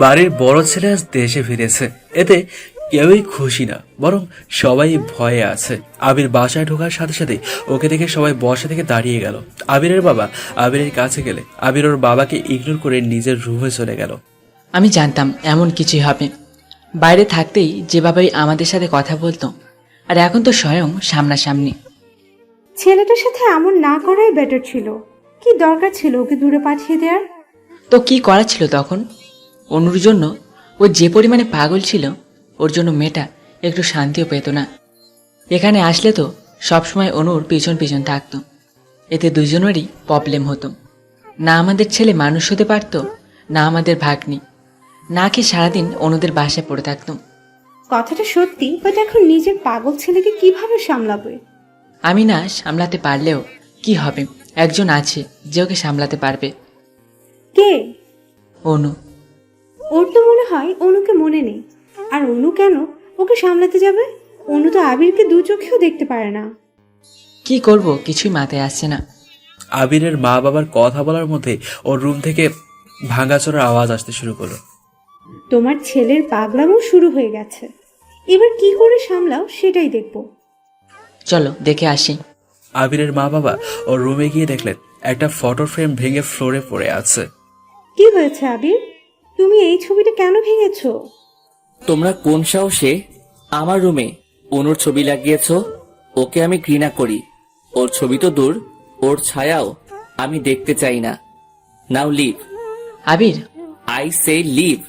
বাড়ির বড় ছেলে আজ দেশে ফিরেছে, এতে কেউই খুশি না, বরং সবাই ভয়ে আছে। আবির বাসায় ঢোকার সাথে সাথে ওকে দেখে সবাই বসা থেকে দাঁড়িয়ে গেল। আবিরের বাবা আবিরের কাছে গেলে আবির ওর বাবাকে ইগনোর করে নিজের রুমে চলে গেল। আমি জানতাম এমন কিছুই হবে। বাইরে থাকতেই যেভাবেই আমাদের সাথে কথা বলতো, আর এখন তো স্বয়ং সামনাসামনি। ছেলেটার সাথে এমন না করাই বেটার ছিল। কি দরকার ছিল ওকে দূরে পাঠিয়ে দেওয়ার? তো কি করা ছিল তখন? অনুর জন্য ও যে পরিমাণে পাগল ছিল, ওর জন্য মেয়েটা একটু শান্তিও পেত না। এখানে আসলে তো সবসময় অনুর পিছন পিছন থাকতো, এতে দুজনেরই প্রবলেম হতো। না আমাদের ছেলে মানুষ হতে পারত, না আমাদের ভাগ্নি, না খেয়ে সারাদিন অনুদের বাসায় পড়ে থাকতাম। কথাটা সত্যি, বাট এখন নিজের পাগল ছেলেকে কিভাবে সামলাবে? আমি না সামলাতে পারলেও কি হবে, একজন আছে যে ওকে সামলাতে পারবে। কে? অনু। ওর তো মনে হয় অনুকে মনে নেই। আর অনু কেন ওকে সামলাতে যাবে? অনু তো আবিরকে দু চোখেও দেখতে পারে না। কি করব কিছুই মাথায় আসছে না। আবিরের মা বাবার কথা বলার মধ্যে ওর রুম থেকে ভাঙাচোরার আওয়াজ আসতে শুরু করলো। তোমার ছেলের পাগলামো শুরু হয়ে গেছে। এবার কি করে সামলাও সেটাই দেখব। চলো দেখে আসি। আবিরের মা বাবা ওর রুমে গিয়ে দেখলেন একটা ফটো ফ্রেম ভেঙে ফ্লোরে পড়ে আছে। কি হয়েছে আবির? তুমি এই ছবিটা কেন ভেঙেছো? তোমরা কোন সাহসে আমার রুমে অনুর ছবি লাগিয়েছ? ওকে আমি ঘৃণা করি। ওর ছবি তো দূর, ওর ছায়াও আমি দেখতে চাই না। Now leave. Abir. I say leave.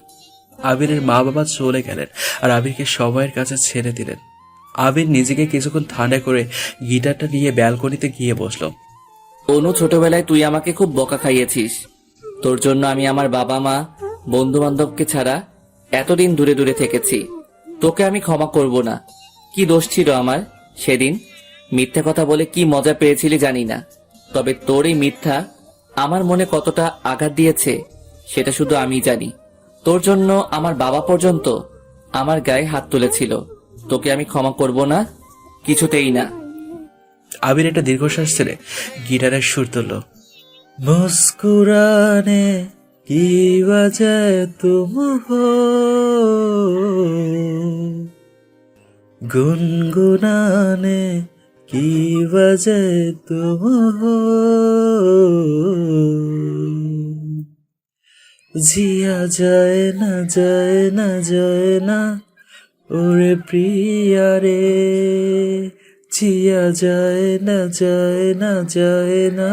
আবিরের মা বাবা চলে গেলেন আর আবিরকে সবাইয়ের কাছে ছেড়ে দিলেন। আবির নিজেকে কিছুক্ষণ ঠান্ডা করে গিটারটা নিয়ে ব্যালকনিতে গিয়ে বসলো। অনু, ছোটবেলায় তুই আমাকে খুব বকা খাইয়েছিস। তোর জন্য আমি আমার বাবা মা, বন্ধু বান্ধবকে ছাড়া এতদিন দূরে দূরে থেকেছি। তোকে আমি ক্ষমা করব না। কি দোষ ছিল আমার সেদিন? মিথ্যা কথা বলে কি মজা পেয়েছিলি জানি না, তবে তোর এই মিথ্যা আমার মনে কতটা আঘাত দিয়েছে সেটা শুধু আমি জানি। তোর জন্য আমার বাবা পর্যন্ত আমার গায়ে হাত তুলেছিল। তোকে আমি ক্ষমা করব না, কিছুতেই না। আবির একটা দীর্ঘশ্বাস ছেড়ে গিটারের সুর তুলল। মুস্কুরানে কি বাজায় তুম হো, গুনগুনানে কি বাজায় তুম হো, জিয়া যায় না যায় না যায় না ওরে প্রিয়া রে, জিয়া যায় না যায় না যায় না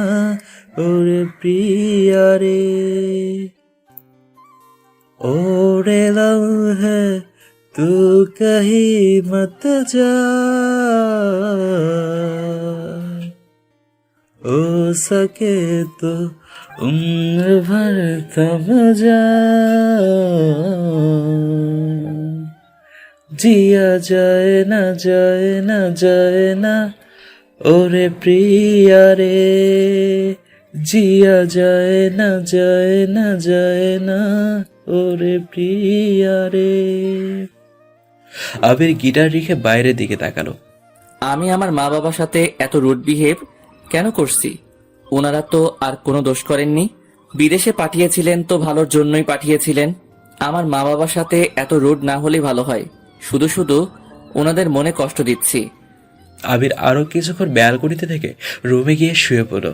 ওরে প্রিয়া রে। ওরে লম্হে তু কহি মত যা, ও সকে তো উম্র ভর থম যা, জিয়া যায় না যায় না যায় না ওরে প্রিয়া রে, জিয়া যায় না যায় না যায় না ওরে প্রিয়া রে। আবির গিটার রেখে বাইরের দিকে তাকালো। আমি আমার মা বাবার সাথে এত রুড বিহেভ কেন করছি? ওনারা তো আর কোনো দোষ করেননি। বিদেশে পাঠিয়েছিলেন তো ভালোর জন্যই পাঠিয়েছিলেন। আমার মা বাবার সাথে এত রুড না হলে ভালো হয়। শুধু শুধু ওনাদের মনে কষ্ট দিচ্ছি। আবির আরো কিছুক্ষণ ব্যালকনিতে থেকে রুমে গিয়ে শুয়ে পড়ল।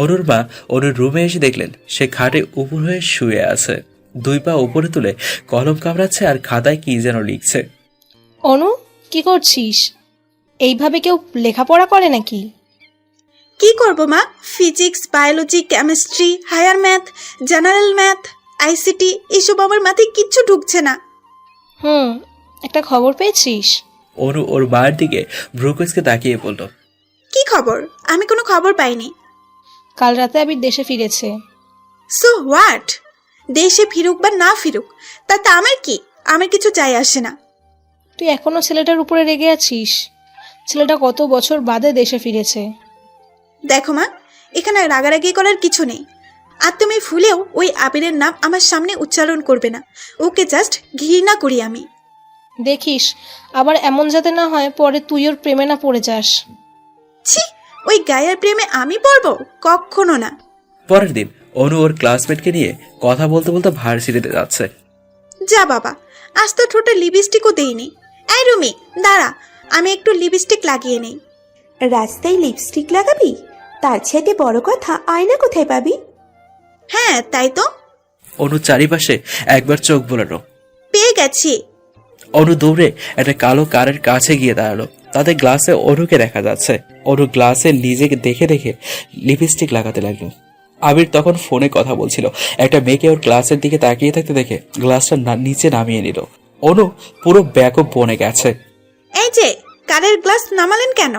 অনুর মা অনুর রুমে এসে দেখলেন সে খাটে উপর হয়ে শুয়ে আছে, দুই পা উপরে তুলে কলম কামড়াচ্ছে আর খাতায় কি যেন লিখছে। অনু, কি করছিস? এইভাবে কেউ লেখাপড়া করে নাকি? কি করব মা? Physics, biology, chemistry, higher math, general math, ICT এসব আমার মাথায় কিচ্ছু ঢুকছে না। একটা খবর পেয়েছিস? অনু ওর মায়ের দিকে ভ্রুকুচকে তাকিয়ে বলল। কি খবর? আমি কোনো খবর পাইনি। কাল রাতে আবির দেশে ফিরেছে। So what? দেশে ফিরুক বা না ফিরুক তাতে আমার কি? আমার কিছু যায় আসে না। তুই এখনো ছেলেটার উপরে রেগে আছিস? ছেলেটা কত বছর বাদে দেশে ফিরেছে। দেখো মা, এখানে রাগারাগি করার কিছু নেই। আর তুমি ভুলেও ওই আবিরের নাম আমার সামনে উচ্চারণ করবে না। ওকে জাস্ট ঘৃণা করি আমি। দেখিস আবার এমন যাতে না হয় পরে তুই ওর প্রেমে না পড়ে যাস। ছি, ওই গায়ের প্রেমে আমি পড়ব? কখনো না। পরের দিন অনু ওর ক্লাসমেটকে নিয়ে কথা বলতে বলতে ভার্সিটিতে যাচ্ছে। যা বাবা, আজ তো ঠোঁটে লিপস্টিকও দেইনি। এই রুমি দাঁড়া, আমি একটু লিপস্টিক লাগিয়ে নেই। রাস্তায় লিপস্টিক লাগাবি? তার চাইতে বড় কথা আয়না কোথায় পাবি? হ্যাঁ তাই তো, অনু চারিপাশে একবার চোখ বোলালো। পেয়ে গেছি। অনু দৌড়ে একটা কালো কারের কাছে গিয়ে দাঁড়ালো। তাতে গ্লাসে অনুকে দেখা যাচ্ছে। অনু গ্লাসে নিজেকে দেখে দেখে লিপস্টিক লাগাতে লাগলো। আবির তখন ফোনে কথা বলছিল। একটা মেয়েকে ওর গ্লাসের দিকে তাকিয়ে থাকতে দেখে গ্লাসটা নিচে নামিয়ে নিল। অনু পুরো ব্যাকআপ বনে গেছে। এই যে কারের গ্লাস নামালেন কেন?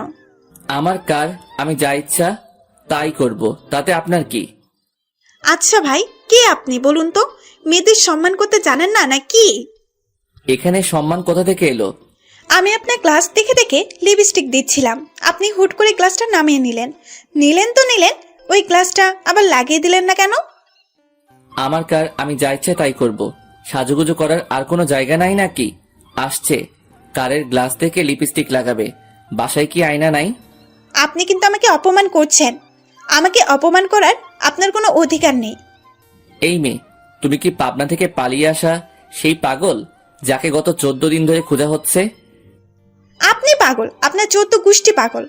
আমার কার, আমি যা ইচ্ছা তাই করব, তাতে আপনার কি? আচ্ছা ভাই, কে আপনি বলুন তো? মেয়েদের সম্মান করতে জানেন না নাকি? এখানে সম্মান কোথা থেকে এলো? আমি আপনার গ্লাস দেখে দেখে লিপস্টিক দিচ্ছিলাম, আপনি হুট করে গ্লাসটা নামিয়ে নিলেন। নিলেন তো নিলেন, ওই গ্লাসটা আবার লাগিয়ে দিলেন না কেন? আমার কার, আমি যা ইচ্ছে তাই করব। সাজুগুজু করার আর কোনো জায়গা নাই নাকি? আসছে কারের গ্লাস থেকে লিপস্টিক লাগাবে, বাসায় কি আয়না নাই? আপনি কিন্তু আমাকে অপমান করছেন। আমাকে অপমান করার আপনার কোনো অধিকার নেই। এই মেয়ে, তুমি কি পাবনা থেকে পালিয়ে আসা সেই পাগল যাকে গত 14 দিন ধরে খোঁজা হচ্ছে? আপনি পাগল, আপনার 14 গোষ্ঠী পাগল।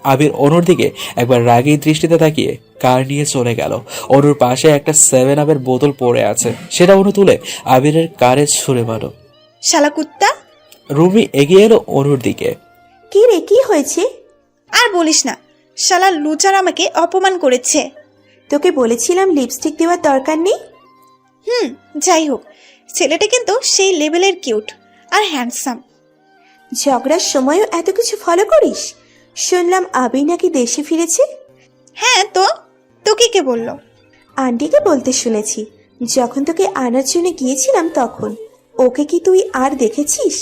আবির অনুর দিকে একবার রাগী দৃষ্টিতে তাকিয়ে কার নিয়ে চলে গেল। অনুর পাশে একটা 7 আপের বোতল পড়ে আছে, সেটা অনু তুলে আবিরের কারে ছুঁড়ে মারো। শালা কুত্তা! রুমি এগিয়ে এলো অনুর দিকে। কি রে, কি হয়েছে? আর বলিস না, শালা লুচার আমাকে অপমান করেছে। তোকে বলেছিলাম লিপস্টিক দেওয়ার দরকার নেই। যাই হোক, ছেলেটা কিন্তু সেই লেভেলের কিউট আর হ্যান্ডসাম। ঝগড়ার সময়ও এত কিছু ফলো করিস? শুনলাম আবি নাকি দেশে ফিরেছে। হ্যাঁ তো, তোকে কে বললো? আন্টিকে বলতে শুনেছি। যখন তোকে আনার জন্য গিয়েছিলাম তখন। ওকে কি তুই আর দেখেছিস?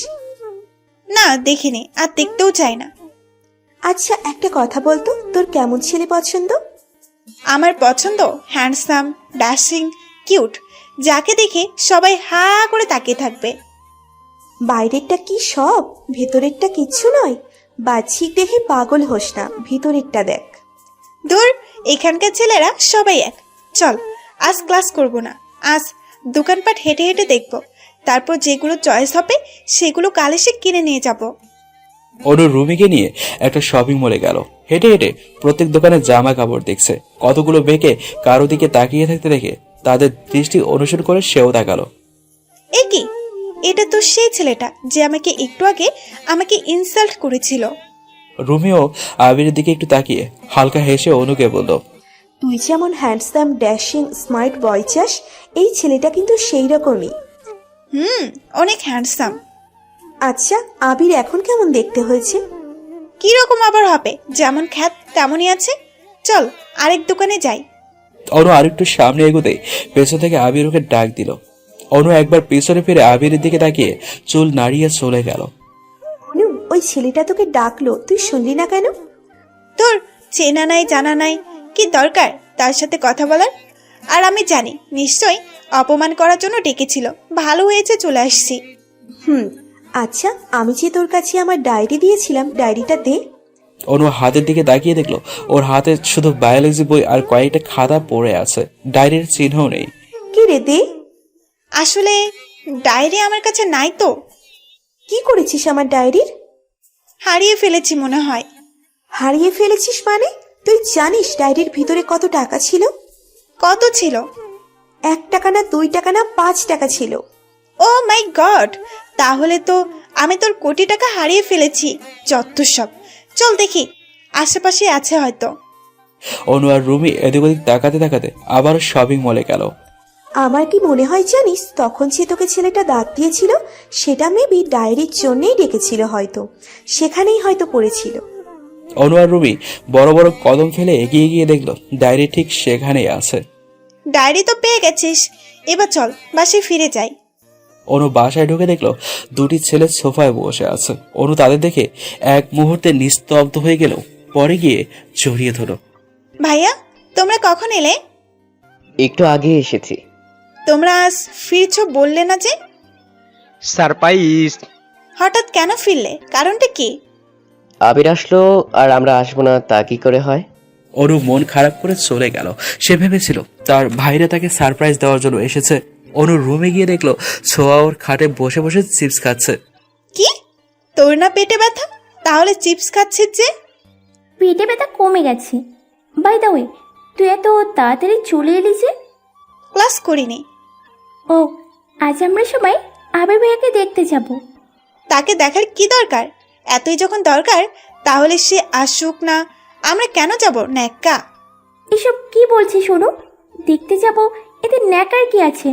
না দেখিনি, আর দেখতেও চাই না। আচ্ছা একটা কথা বলতো, তোর কেমন ছেলে পছন্দ? আমার পছন্দ হ্যান্ডসাম, ড্যাশিং, কিউট, যাকে দেখে সবাই হা করে তাকিয়ে থাকবে। বাইরেরটা কি সব, ভেতরেরটা কিচ্ছু নয়? বাহ্যিক দেখে পাগল হোস না, ভিতরেরটা দেখ। ধুর, এখানকার ছেলেরা সবাই এক। চল, আজ ক্লাস করব না, আজ দোকানপাট হেঁটে হেঁটে দেখব, তারপর যেগুলো চয়েস হবে সেগুলো কাল এসে কিনে নিয়ে যাব। অনু রুমিকে নিয়ে একটা শপিং মলে গেল। হেঁটে হেঁটে প্রত্যেক দোকানে জামা কাপড় দেখছে। কতগুলো বেঁকে কারো দিকে তাকিয়ে থাকতে দেখে তাদের দৃষ্টি অনুসরণ করে সেও তাকালো। এ কি, এটা তো সেই ছেলেটা যে আমাকে একটু আগে আমাকে ইনসাল্ট করেছিল। রুমিও আবিরের দিকে একটু তাকিয়ে হালকা হেসে অনুকে বলল, তুই যেমন হ্যান্ডসাম, ড্যাশিং, স্মার্ট বয় চাস, এই ছেলেটা কিন্তু সেই রকমই। অনেক হ্যান্ডসাম। আচ্ছা, আবির এখন কেমন দেখতে হয়েছে? কি রকম আবার হবে, যেমন খ্যাত তেমনই আছে। চল আরেক দোকানে যাই। অনু আরেকটু সামনে এগোতে পেছন থেকে আবির ওকে ডাক দিল। অনু একবার পেছনে ফিরে আবিরের দিকে তাকিয়ে চুল নাড়িয়ে চলে গেল। অনু, ওই ছেলেটা তোকে ডাকলো, তুই শুনলি না কেন? তোর চেনা নাই জানা নাই, কি দরকার তার সাথে কথা বলার? আর আমি জানি নিশ্চয়ই অপমান করার জন্য ডেকেছিল। ভালো হয়েছে চলে আসছি। আচ্ছা, আমি যে তোর কাছে আমার ডায়েরি দিয়েছিলাম, ডায়েরিটা দে। অনু হাতের দিকে তাকিয়ে দেখলো ওর হাতে শুধু বায়োলজি বই আর কয়েকটা খাতা পড়ে আছে, ডায়েরির চিহ্নও নেই। কি রে, দে। আসলে ডায়েরি আমার কাছে নাই তো। কি করেছিস আমার ডায়েরির? হারিয়ে ফেলেছি মনে হয়। হারিয়ে ফেলেছিস মানে? তুই জানিস ডায়েরির ভিতরে কত টাকা ছিল? কত ছিল? 1 টাকা না, 2 টাকা না, 5 টাকা ছিল। ও মাই গড, তাহলে তো আমি তোর কোটি টাকা হারিয়ে ফেলেছি। যত সব, চল দেখি আশেপাশে আছে হয়তো। অনু আর রুমি এদিক ওদিক তাকাতে তাকাতে আবার শপিং মলে গেল। আমার কি মনে হয় জানিস, তখন যে তোকে ছেলেটা দাঁত দিয়েছিল সেটা মেবি ডায়েরির জন্যই ডেকেছিল হয়তো, সেখানেই হয়তো পড়েছিল। অনু আর রুমি বড় বড় কদম ফেলে এগিয়ে গিয়ে দেখলো ডায়েরি ঠিক সেখানেই আছে। ডায়েরি তো পেয়ে গেছিস, এবার চল বাসায় ফিরে যাই। অনু বাসায় ঢুকে দেখলো দুটি ছেলে সোফায় বসে আছে। অনু তাদের দেখে এক মুহূর্তে নিস্তব্ধ হয়ে গেল, পরে গিয়ে জড়িয়ে ধরো। ভাইয়া, তোমরা কখন এলে? একটু আগে এসেছি। তোমরা আজ ফিরছো বললে না যে? সারপ্রাইজ। হঠাৎ কেন ফিরলে, কারণটা কি? আবির আসলো আর আমরা আসবো না তা কি করে হয়? অনু মন খারাপ করে চলে গেল। সে ভেবেছিল তার ভাইরা তাকে সারপ্রাইজ দেওয়ার জন্য এসেছে। অনু রুমে গিয়ে দেখলো ছোঁয়া ওর খাটে বসে বসে চিপস খাচ্ছে। কি, তোর না পেটে ব্যথা, তাহলে চিপস খাচ্ছিস যে? পেটে ব্যথা কমে গেছে। বাই দ্য ওয়ে, তুই এত তাড়াতাড়ি চলে এলি যে? ক্লাস করিনি। ও, আজ আমরা সবাই আবির ভাইয়াকে দেখতে যাব। তাকে দেখার কি দরকার? এতই যখন দরকার তাহলে সে আসুক না, আমরা কেন যাব ন্যাক্কা? এসব কি বলছিস শোনো? দেখতে যাব, এতে ন্যাকার কি আছে?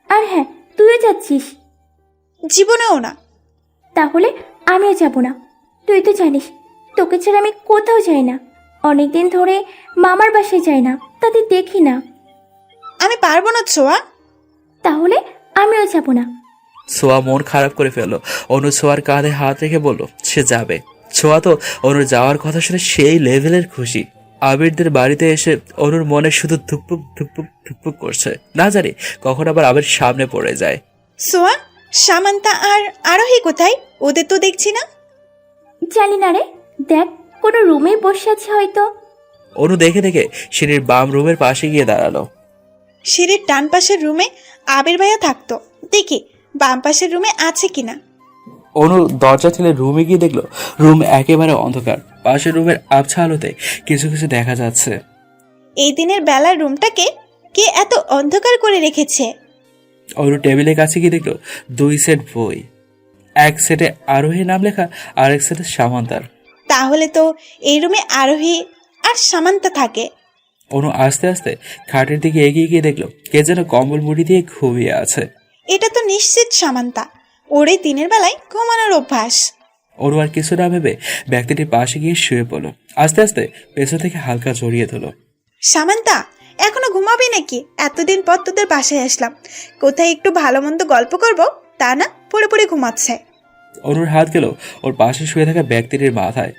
আর হ্যাঁ, তুইও যাচ্ছিস? জীবনেও না। তাহলে আমিও যাব না। তুই তো জানিস তোকে ছাড়া আমি কোথাও যাই না। অনেকদিন ধরে মামার বাসায় যাই না, তাদের দেখি না। আমি পারবো না ছোঁয়া। তাহলে আমিও যাব না। ছোঁয়া মন খারাপ করে ফেললো। অনু ছোঁয়ার কাঁধে হাত রেখে বলল সে যাবে। ছোঁয়া তো অনুর যাওয়ার কথা শুনে সেই লেভেলের খুশি। আবিরদের বাড়িতে এসে অনুর মনে শুধু ধুকপুক ধুকপুক ধুকপুক করছে। না জানি কখন আবার আবির সামনে পড়ে যায়। সোয়া, সামান্তা আর আরোহী কোথায়? ওদের তো দেখছি না। জানি না রে, দেখ কোনো রুমে বসে আছে হয়তো। অনু দেখে দেখে সিঁড়ির বাম রুমের পাশে গিয়ে দাঁড়ালো। সিঁড়ির ডান পাশের রুমে আবির ভাইয়া থাকতো, দেখি বাম পাশের রুমে আছে কিনা। অনু দরজা ঠেলে রুমে গিয়ে দেখলো রুম একেবারে অন্ধকার। পাশের রুমের আবছা আলোতে কিছু কিছু দেখা যাচ্ছে। এই দিনের বেলার রুমটাকে কে এত অন্ধকার করে রেখেছে? অনু টেবিলের কাছে গিয়ে দেখলো 2 সেট বই। এক সেটে আরোহী নাম লেখা, আর এক সেটে সামান্তার। তাহলে তো এই রুমে আরোহী আর সামান্তা থাকে। অনু আস্তে আস্তে খাটের দিকে এগিয়ে গিয়ে দেখলো কে যেন কম্বল মুড়ি দিয়ে ঘুমিয়ে আছে। এটা তো নিশ্চিত সামান্তা, ওরে দিনের বেলায় ঘুমানোর অভ্যাস। অনু আর কিছু না ভেবে ব্যক্তিটির পাশে গিয়ে শুয়ে পড়লো। আস্তে আস্তে পেছন থেকে হালকা জড়িয়ে ধরলো। সামান্তা, এখনো ঘুমাবি নাকি? এতদিন পর তোদের বাসায় আসলাম, কোথায় একটু ভালো মন্দ গল্প করব, তা না পড়ে পড়ে ঘুমাচ্ছে। অনুর হাত গেল ওর পাশে শুয়ে থাকা ব্যক্তিটির মাথায়।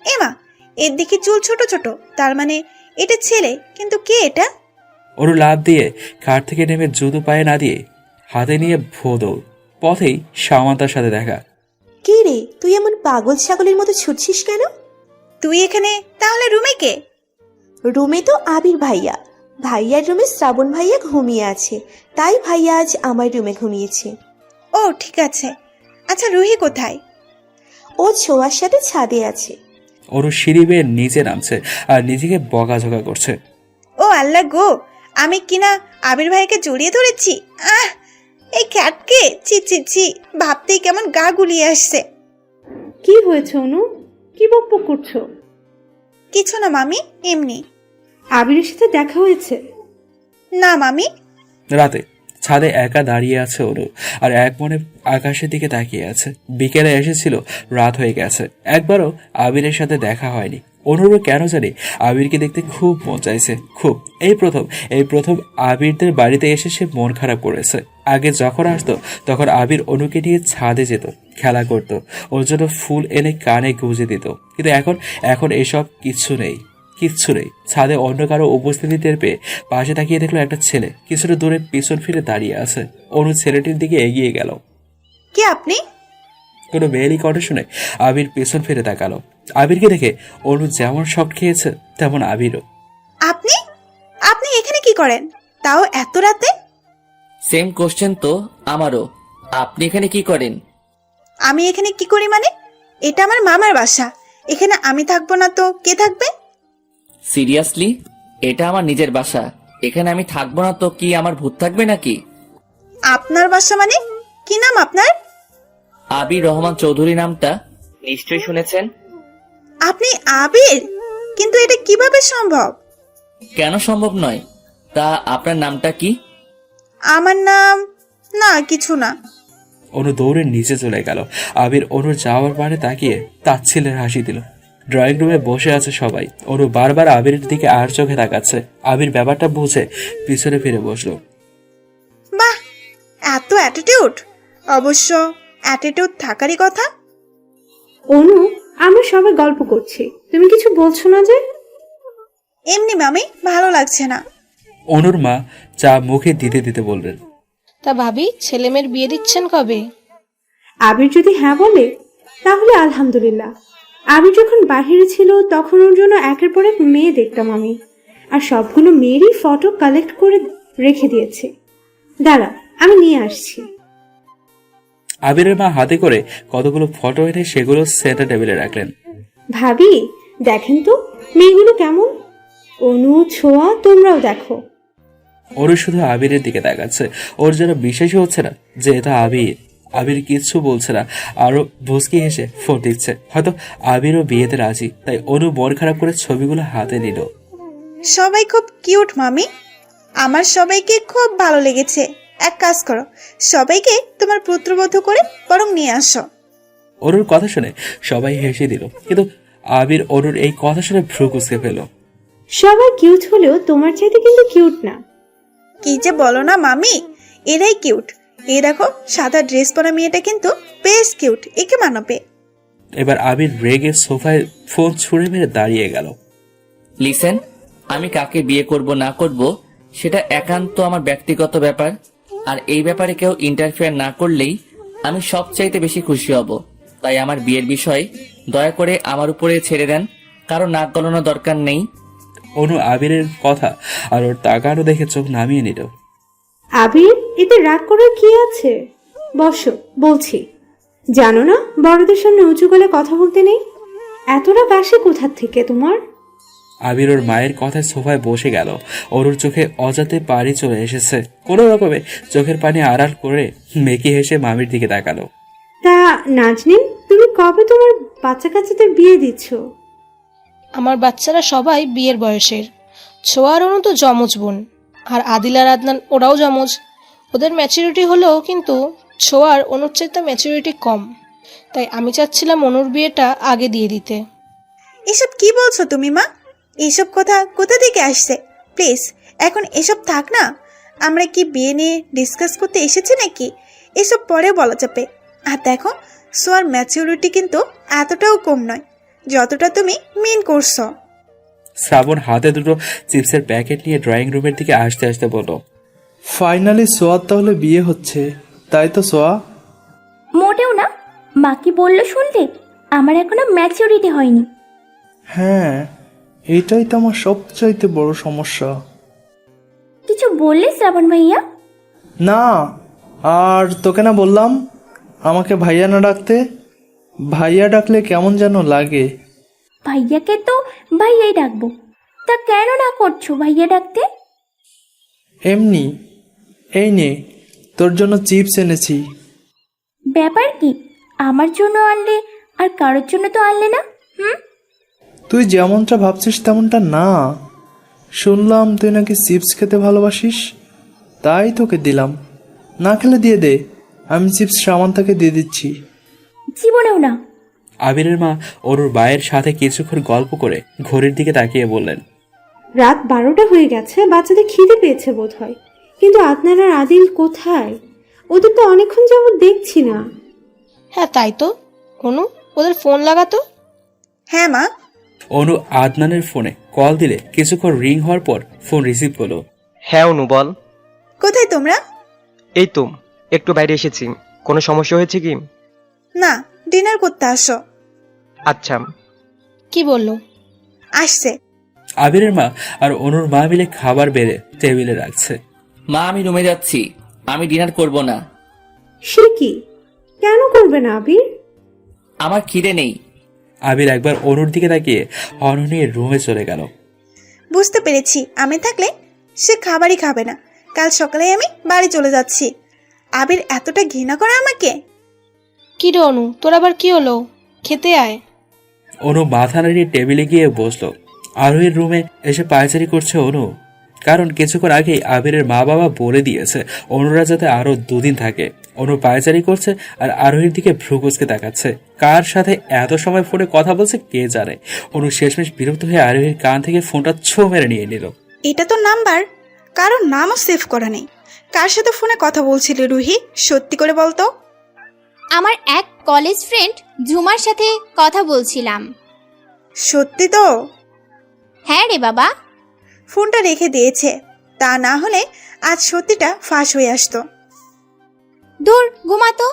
এমা, এর দিকে চুল ছোট ছোট, তার মানে এটা ছেলে, কিন্তু কে এটা? অনু লাফ দিয়ে খাট থেকে নেমে জুতো পায়ে না দিয়ে হাতে নিয়ে ভো দৌড়। পথেই সামান্তার সাথে দেখা। কি রে, তুই এমন পাগল ছাগলের মতো ছুটছিস কেন? তুই এখানে, তাহলে রুমে কে? রুমে তো আবির ভাইয়া। ভাইয়ার রুমে শ্রাবণ ভাইয়া ঘুমিয়ে আছে, তাই ভাইয়া আজ আমার রুমে ঘুমিয়েছে। ও ঠিক আছে। আচ্ছা রুহি কোথায়? ও ছোঁয়ার সাথে ছাদে আছে। অনু সিঁড়ি বেয়ে নিচে নামছে আর নিজেকে বকাঝকা করছে। ও আল্লাহ গো, আমি কিনা আবির ভাইকে জড়িয়ে ধরেছি। আহ, এই খ্যাটকে, ছি ছি ছি, ভাবতেই কেমন গা গুলিয়ে আসছে। কি হয়েছে অনু? কি বকবক করছো? কিছু না মামি, এমনি। আবিরের সাথে দেখা হয়েছে? না মামি। রাতে ছাদে একা দাঁড়িয়ে আছে অনু আর এক মনে আকাশের দিকে তাকিয়ে আছে। বিকেলে এসেছিল, রাত হয়ে গেছে। একবারও আবিরের সাথে দেখা হয়নি। অনুরও কেন জানি আবিরকে দেখতে খুব মন চাইছে, খুব। এই প্রথম আবিরদের বাড়িতে এসে সে মন খারাপ করেছে। আগে যখন আসতো তখন আবির অনুকে নিয়ে ছাদে যেত, খেলা করত, ওর জন্য ফুল এনে কানে গুঁজে দিত। কিন্তু এখন এসব কিচ্ছু নেই। ছাদে অন্য কারো উপস্থিতি টের পেয়ে পাশে তাকিয়ে দেখলো একটা ছেলে কিছুটা দূরে পিছন ফিরে দাঁড়িয়ে আছে। অনু ছেলেটির দিকে এগিয়ে গেল। কে আপনি? কোনো মেয়েলি কণ্ঠ শুনে আবির পেছন ফিরে তাকালো। আবিরকে দেখে অনু যেমন শক খেয়েছে তেমন আবিরও। আপনি আপনি এখানে কি করেন, তাও এত রাতে? সেম কোশ্চেন তো আমারও। আপনি এখানে কি করেন? আমি এখানে কি করি মানে? এটা আমার মামার বাসা, এখানে আমি থাকবো না তো কে থাকবে? সিরিয়াসলি, এটা আমার নিজের বাসা, এখানে আমি থাকবো না তো কি আমার ভূত থাকবে নাকি? আপনার বাসা মানে? কি নাম আপনার? আবির রহমান চৌধুরী নামটা নিশ্চয়ই শুনেছেন। আপনি আবির? কিন্তু এটা কিভাবে সম্ভব? কেন সম্ভব নয়? তা আপনার নামটা কি? আমার নাম, না কিছু না। অনু দৌড়ে নিচে চলে গেল। আবির অনুর যাওয়ার পারে তাকিয়ে তাচ্ছিলের হাসি দিল। ড্রয়িং রুমে বসে আছে সবাই। অনু বারবার আবিরের দিকে আর চোখে তাকাচ্ছে। আবির ব্যাপারটা বুঝে পিছনে ফিরে বসলো। বাহ, এত অ্যাটিটিউড! অবশ্য অ্যাটিটিউড থাকারই কথা। অনু, আমরা সবাই গল্প করছি, তুমি কিছু বলছো না যে? এমনি মামি, ভালো লাগছে না। অনুর মা চা মুখে দিতে দিতে বললেন, তা ভাবি, ছেলে মেয়ের বিয়ে দিচ্ছেন কবে? আবির যদি হ্যাঁ বলে তাহলে আলহামদুলিল্লাহ, আবির যখন বাহিরে ছিল তখন ওর জন্য একের পর এক মেয়ে দেখতাম আমি, আর সবগুলো মেয়েরই ফটো কালেক্ট করে রেখে দিয়েছে। দাঁড়া, আমি নিয়ে আসছি। আবিরের মা হাতে করে কতগুলো ফটো এনে সেগুলো সেন্টার টেবিলে রাখলেন। ভাবি দেখেন তো মেয়েগুলো কেমন। অনু, ছোঁয়া, তোমরাও দেখো। ওর শুধু আবিরের দিকে তাকাচ্ছে, ওর যেন বিশ্বাসই হচ্ছে না যে এটা আবির। আবির কিচ্ছু বলছে না, আরো ভুসকি হেসে ফোন দিচ্ছে। হয়তো আবিরও বিয়েতে রাজি, তাই অনু মন খারাপ করে ছবিগুলো হাতে নিল। সবাই খুব কিউট মামি, আমার সবাইকে খুব ভালো লেগেছে। এক কাজ করো, সবাইকে তোমার পুত্রবধূ করে বরং নিয়ে আসো। অনুর কথা শুনে সবাই হেসে দিল, কিন্তু আবির অনুর এই কথা শুনে ভ্রু কুঁচকে ফেল। সবাই কিউট হলেও তোমার চাইতে কিন্তু কিউট না। কি যে বলো না মামি, এরাই কিউট। এই দেখো সাদা ড্রেস পরা মেয়েটা কিন্তু বেশ কিউট, একে মানাবে। এবার আবির রেগে সোফায় ফোন ছুঁড়ে মেরে দাঁড়িয়ে গেল। লিসেন, আমি কাকে বিয়ে করব না করব সেটা একান্ত আমার ব্যক্তিগত ব্যাপার, আর এই ব্যাপারে কেউ ইন্টারফেয়ার না করলেই আমি সবচাইতে বেশি খুশি হব। তাই আমার বিয়ের বিষয় দয়া করে আমার উপরে ছেড়ে দেন, কারো নাক গলানোর দরকার নেই। অনু আবিরের কথা আর ওর তাকানো দেখে চোখ নামিয়ে নিল। আবির, এতে রাগ করার কি আছে? বসো, বলছি। জানো না বড়দের সামনে উঁচু গলে কথা বলতে নেই? এত রাগ আসে কোথার থেকে তোমার? আবির ওর মায়ের কথায় সোফায় বসে গেল। ওর চোখে অজাতে পানি চলে এসেছে। কোনো রকমে চোখের পানি আড়াল করে মেকি হেসে মামির দিকে তাকালো। তা নাজনীন, তুমি কবে তোমার বাচ্চা কাচ্চাদের বিয়ে দিচ্ছ? আমার বাচ্চারা সবাই বিয়ের বয়সের। ছোঁয়া আর অনু তো যমজ বোন, আর আদিল আর আদনান ওরাও যমজ। ওদের ম্যাচুরিটি হলেও কিন্তু ছোঁয়ার অনুর চাইতে ম্যাচুরিটি কম, তাই আমি চাচ্ছিলাম অনুর বিয়েটা আগে দিয়ে দিতে। এসব কি বলছো তুমি মা? এইসব কথা কোথা থেকে আসছে? প্লিজ এখন এসব থাক না। আমরা কি বিয়ে নিয়ে ডিসকাস করতে এসেছি নাকি? এসব পরে বলা যাবে। আর দেখো, সোয়ার ম্যাচিউরিটি কিন্তু এতটাও কম নয় যতটা তুমি মিন করছো। শ্রাবণ হাতে দুটো চিপসের প্যাকেট নিয়ে ড্রয়িং রুমের দিকে আসতে আসতে বলল, ফাইনালি সোয়ার তাহলে বিয়ে হচ্ছে, তাই তো সোয়া? মোটেও না। মা কি বললো শুনতে? আমার এখনো ম্যাচিউরিটি হয়নি। হ্যাঁ, এইটাই তো আমার সবচাইতে বড় সমস্যা। কিছু বললে শ্রাবণ ভাইয়া? না, আর তোকে না বললাম আমাকে ভাইয়া না ডাকতে? ভাইয়া ডাকলে কেমন যেন লাগে। ভাইয়াকে তো ভাইয়াই ডাকবো, তা কেন না করছো ভাইয়া ডাকতে? এমনি। এই নে, তোর জন্য চিপস এনেছি। ব্যাপার কি? আমার জন্য আনলে আর কারোর জন্য তো আনলে না। তুই যেমনটা ভাবছিস তেমনটা না। শুনলাম তুই নাকি চিপস খেতে ভালোবাসিস, তাই তোকে দিলাম। না খেলে দিয়ে দে, আমি চিপস সামান্তাকে দিয়ে দিচ্ছি। জীবনেও না। আবিরের মা ওর মায়ের সাথে কিছুক্ষণ গল্প করে ঘড়ির দিকে তাকিয়ে বললেন, রাত 12টা হয়ে গেছে, বাচ্চাদের খিদে পেয়েছে বোধ হয়। কিন্তু আদনান আর আদিল কোথায়? ওদের তো অনেকক্ষণ যাবত দেখছি না। হ্যাঁ তাই তো। অনু, ওদের ফোন লাগাতো। হ্যাঁ মা। অনু আদনানের ফোনে কল দিলে কিছুক্ষণ রিং হওয়ার পর ফোন রিসিভ করলো। হ্যাঁ অনু বল। কোথায় তোমরা? এই তো একটু বাইরে এসেছি। কোনো সমস্যা হয়েছে কি? না, ডিনার করতে আসো। আচ্ছা। কি বললো? আসছে। আবিরের মা আর অনুর মা মিলে খাবার বেড়ে টেবিলে রাখছে। মা, আমি রুমে যাচ্ছি, আমি ডিনার করব না। সে কি? কেন করবে না আবির? আমার খিদে নেই। আবির একবার অনুর দিকে তাকিয়ে অনু নিয়ে রুমে চলে গেল। বুঝতে পেরেছি, আমি থাকলে সে খাবারই খাবে না। কাল সকালে আমি বাড়ি চলে যাচ্ছি। আবির এতটা ঘৃণা করে আমাকে। কি রে অনু, তোর আবার কি হলো? খেতে আয়। অনু মাথা নাড়িয়ে টেবিলে গিয়ে বসলো। আরোহীর রুমে এসে পায়চারি করছে অনু, কারণ কিছুক্ষণ আগেই আবিরের মা বাবা বলে দিয়েছে অনুরা যাতে আরো 2 দিন থাকে। অনু পায়চারি করছে আর আরোহীর দিকে ভ্রুকুচকে তাকাচ্ছে। কার সাথে এত সময় ফোনে কথা বলছে কে জানে। অনু শেষমেশ বিরক্ত হয়ে আরোহীর কান থেকে ফোনটা ছো মেরে নিয়ে নিল। এটা তো নাম্বার, কারোর নামও সেভ করা নেই। কার সাথে ফোনে কথা বলছিলি রুহি? সত্যি করে বলতো। আমার এক কলেজ ফ্রেন্ড ঝুমার সাথে কথা বলছিলাম। সত্যি তো? হ্যাঁ রে বাবা। ফোনটা রেখে দিয়েছে, তা না হলে আজ সত্যিটা ফাঁস হয়ে আসতো। দূর, ঘুমাতো।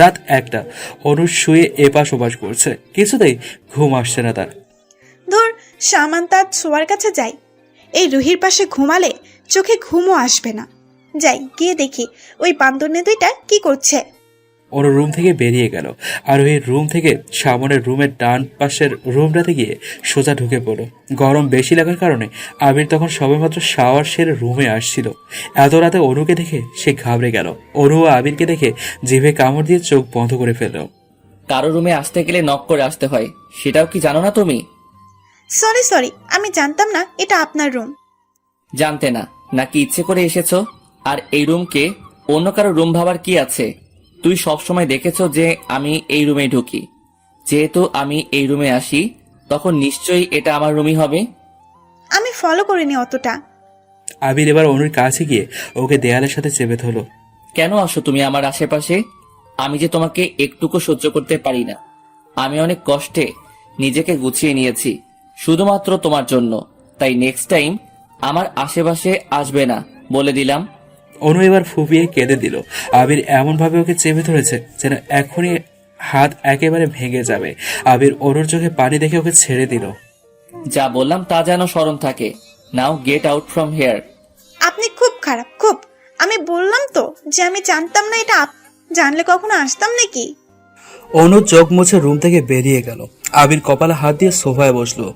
রাত 1টা। অনু শুয়ে এপাশ ওপাশ করছে, কিছুতেই ঘুম আসছে না তার। ধর সামান তার ছোঁয়ার কাছে যাই। এই রুহির পাশে ঘুমালে চোখে ঘুমও আসবে না। যাই গিয়ে দেখি ওই বান্দরনে দুইটা কি করছে। অনু রুম থেকে বেরিয়ে গেল আর ওই রুম থেকে সামনের রুমের ডান পাশের রুমটাতে গিয়ে সোজা ঢুকে পড়ল। গরম বেশি লাগার কারণে আবির তখন সবেমাত্র শাওয়ার সেরে রুমে আসছিল। এত রাতে অনুকে দেখে সে ঘাবড়ে গেল। অনু ও আবিরকে দেখে জিভে কামড় দিয়ে চোখ বন্ধ করে ফেলল। কারো রুমে আসতে গেলে নক করে আসতে হয়, সেটাও কি জানো না তুমি? সরি, আমি জানতাম না এটা আপনার রুম। জানতে না, নাকি ইচ্ছে করে এসেছো? আর এই রুমকে অন্য কারো রুম ভাবার কি আছে? তুই সব সময় দেখেছো যে আমি এই রুমে ঢুকি। যেহেতু আমি এই রুমে আসি, তখন নিশ্চয়ই এটা আমার রুমই হবে। আমি ফলো করিনি অতটা। আবির এবার অনুর কাছে গিয়ে ওকে দেয়ালের সাথে চেপে ধরল। কেন আসো তুমি আমার আশেপাশে? আমি যে তোমাকে একটুকু সহ্য করতে পারি না। আমি অনেক কষ্টে নিজেকে গুছিয়ে নিয়েছি শুধুমাত্র তোমার জন্য, তাই নেক্সট টাইম আমার আশেপাশে আসবে না, বলে দিলাম। অনু এবার ফুপিয়ে কেঁদে দিল। আবির এমন ভাবে ওকে চেপে ধরেছে যেন এখনই হাত একেবারে ভেঙে যাবে। আবির অনুর চোখে পানি দেখে ওকে ছেড়ে দিল। যা বললাম তা যেন স্মরণ থাকে। নাও গেট আউট ফ্রম হেয়ার। আপনি খুব খারাপ, খুব। আমি বললাম তো যে আমি জানতাম না এটা জানলে কখনো আসতাম নাকি। অনু চোখ মুছে রুম থেকে বেরিয়ে গেল। আবির কপালে হাত দিয়ে সোফায় বসলো।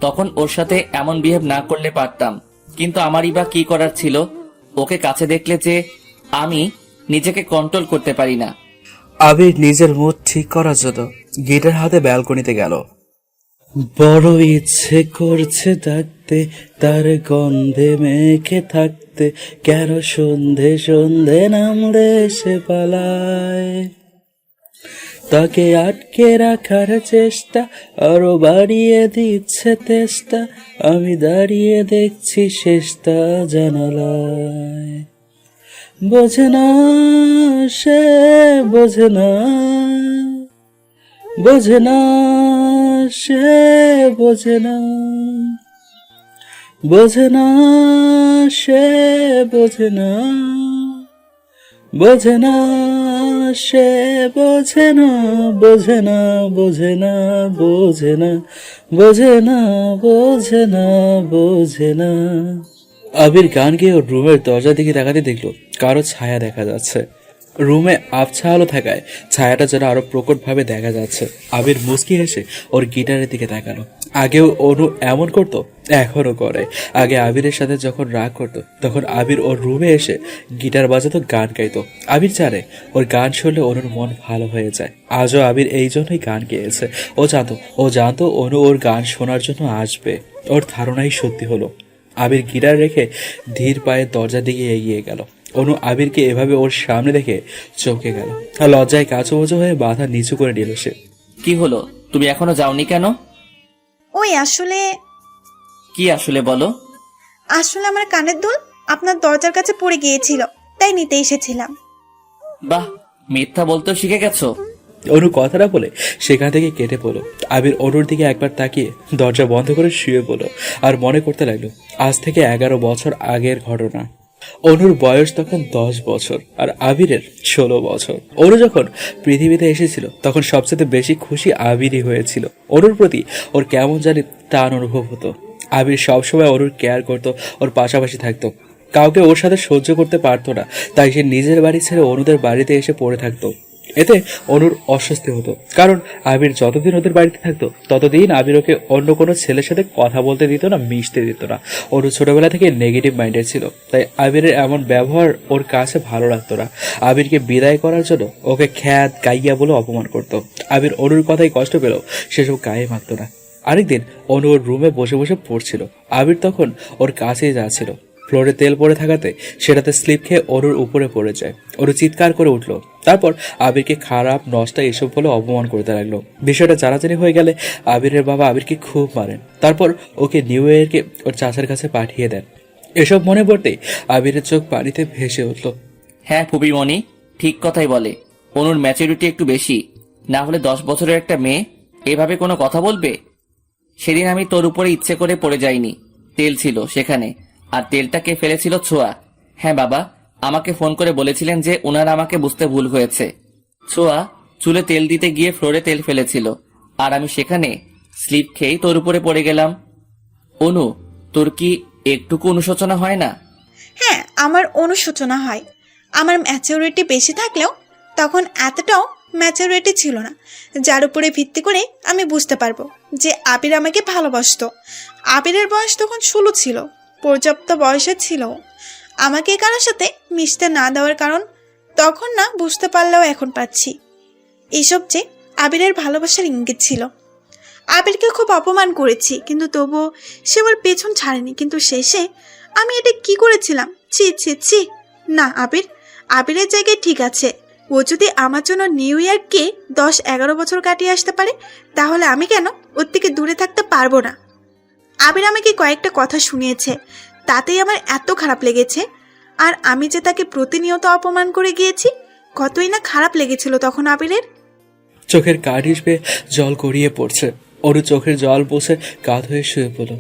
তখন ওর সাথে এমন বিহেভ না করলে পারতাম, কিন্তু আমারই বা কি করার ছিল? ওকে কাছে দেখলে যে আমি নিজেকে কন্ট্রোল করতে পারি না। আবির নিজের মুড ঠিক করার জন্য গিটার হাতে ব্যালকনিতে গেল। বড় ইচ্ছে করছে ডাকতে, তার গন্ধে মেখে থাকতে, কেন সন্ধে সন্ধে নামলে সে পালায়। তাকে আটকে রাখার চেষ্টা আরো বাড়িয়ে দিচ্ছে তেষ্টা, আমি দাঁড়িয়ে দেখছি শেষটা জানালায়। বোঝে না সে, বোঝে না, বোঝে না সে, বোঝে না, বোঝে না সে, বোঝে না, বোঝে না সে, বোঝে না, বোঝে না, বোঝে না, বোঝে না, বোঝে না, বোঝে না, বোঝে না। আবির গান গেয়ে ওর রুমের দরজার দিকে তাকাতে দেখলো কারো ছায়া দেখা যাচ্ছে। রুমে আবছা আলো থাকায় ছায়াটা যেন আরো প্রকট ভাবে দেখা যাচ্ছে। আবির মুস্কি হেসে ওর গিটারের দিকে তাকালো। আগেও অনু এমন করতো, এখনো করে। আগে আবিরের সাথে যখন রাগ করতো তখন আবির ওর রুমে এসে গিটার বাজাতো, গান গাইতো। আবির জানে ওর গান শুনলে অনুর মন ভালো হয়ে যায়। আজও আবির এই জন্যই গান গেয়েছে। ও জানতো অনু ওর গান শোনার জন্য আসবে। ওর ধারণাই সত্যি হলো। আবির গিটার রেখে ধীর পায়ে দরজার দিকে এগিয়ে গেল। অনু আবিরকে এভাবে ওর সামনে দেখে চমকে গেল। লজ্জায় কাঁচুমচু হয়ে মাথা নিচু করে নিল সে। কি হলো, তুমি এখনো যাওনি কেন? ওই আসলে কি আসলে বলো? আসলে আমার কানের দুল আপনার দরজার কাছে পড়ে গিয়েছিল, তাই নিতে এসেছিলাম। বাহ, মিথ্যা বলতেও শিখে গেছো। অনু কথাটা বলে সেখান থেকে কেটে পড়লো। আবির অনুর দিকে একবার তাকিয়ে দরজা বন্ধ করে শুয়ে পড়লো আর মনে করতে লাগলো আজ থেকে 11 বছর আগের ঘটনা। অনুর বয়স তখন 10 বছর আর আবিরের 16 বছর। অনু যখন পৃথিবীতে এসেছিল তখন সবচেয়ে বেশি খুশি আবিরই হয়েছিল। অনুর প্রতি ওর কেমন জানি টান অনুভব হতো। আবির সবসময় অনুর কেয়ার করতো, ওর পাশাপাশি থাকতো। কাউকে ওর সাথে সহ্য করতে পারতো না, তাই সে নিজের বাড়ি ছেড়ে অনুদের বাড়িতে এসে পড়ে থাকতো। এতে অনুর অস্বস্তি হতো, কারণ আবির যতদিন ওদের বাড়িতে থাকতো ততদিন আবির ওকে অন্য কোনো ছেলের সাথে কথা বলতে দিত না, মিশতে দিত না। অনু ছোটবেলা থেকে নেগেটিভ মাইন্ডেড ছিল, তাই আবিরের এমন ব্যবহার ওর কাছে ভালো লাগতো না। আবিরকে বিদায় করার জন্য ওকে খ্যাত গাইয়া বলে অপমান করতো। আবির অনুর কথাই কষ্ট পেল, সেসব গায়ে মাখতো না। আরেকদিন অনু ওর রুমে বসে বসে পড়ছিল। আবির তখন ওর কাছেই যাচ্ছিল। ফ্লোরে তেল পড়ে থাকাতে সেটাতে স্লিপ খেয়ে অনুর উপরে পড়ে যায়। অনু চিৎকার করে উঠলো। তারপর আবিরকে খারাপ, নষ্টা এসব বলে অপমান করতে লাগলো। বিষয়টা জানাজানি হয়ে গেলে আবিরের বাবা আবিরকে খুব মারেন। তারপর ওকে নিউ ইয়র্কে ওর চাচার কাছে পাঠিয়ে দেন। এসব মনে পড়তেই আবিরের চোখ পানিতে ভেসে উঠল। হ্যাঁ ফুপিমণি ঠিক কথাই বলে। অনুর ম্যাচুরিটি একটু বেশি, না হলে 10 বছরের একটা মেয়ে এভাবে কোনো কথা বলবে? সেদিন আমি তোর উপরে ইচ্ছে করে পড়ে যাইনি, তেল ছিল সেখানে, আর তেলটাকে ফেলেছিল ছোঁয়া। হ্যাঁ বাবা আমাকে ফোন করে বলেছিলেন যে ওনারা আমাকে বুঝতে ভুল হয়েছে। ছোঁয়া চুলে তেল দিতে গিয়ে ফ্লোরে তেল ফেলেছিল, আর আমি সেখানে স্লিপ খেয়ে তোর উপরে পড়ে গেলাম। অনু, তোর কি একটুকু অনুশোচনা হয় না? হ্যাঁ, আমার অনুশোচনা হয়। আমার ম্যাচিউরিটি বেশি থাকলেও তখন এতটাও ম্যাচিউরিটি ছিল না, যার উপরে ভিত্তি করে আমি বুঝতে পারবো যে আবির আমাকে ভালোবাসতো। আবিরের বয়স তখন 16 ছিল, পর্যাপ্ত বয়সে ছিল। আমাকে কারোর সাথে মিশতে না দেওয়ার কারণ তখন না বুঝতে পারলেও এখন পাচ্ছি। এইসব যে আবিরের ভালোবাসার ইঙ্গিত ছিল। আবিরকে খুব অপমান করেছি, কিন্তু তবুও সে আমার পেছন ছাড়েনি। কিন্তু শেষে আমি এটা কি করেছিলাম? ছি ছি ছি। না, আবিরের জায়গায় ঠিক আছে। ও যদি আমার জন্য নিউ ইয়ারকে 10-11 বছর কাটিয়ে আসতে পারে, তাহলে আমি কেন ওর থেকে দূরে থাকতে পারবো না? আবির আমাকে কয়েকটা কথা শুনিয়েছে, তাতেই আমার এত খারাপ লেগেছে। আর আমি যে তাকে প্রতিনিয়ত অপমান করে গিয়েছি, কতই না খারাপ লেগেছিল তখন আবিরের। চোখের কাঠিস বেয়ে জল গড়িয়ে পড়ছে। ওরু চোখের জল বসে কাঁধ হয়ে শুয়ে পড়ল।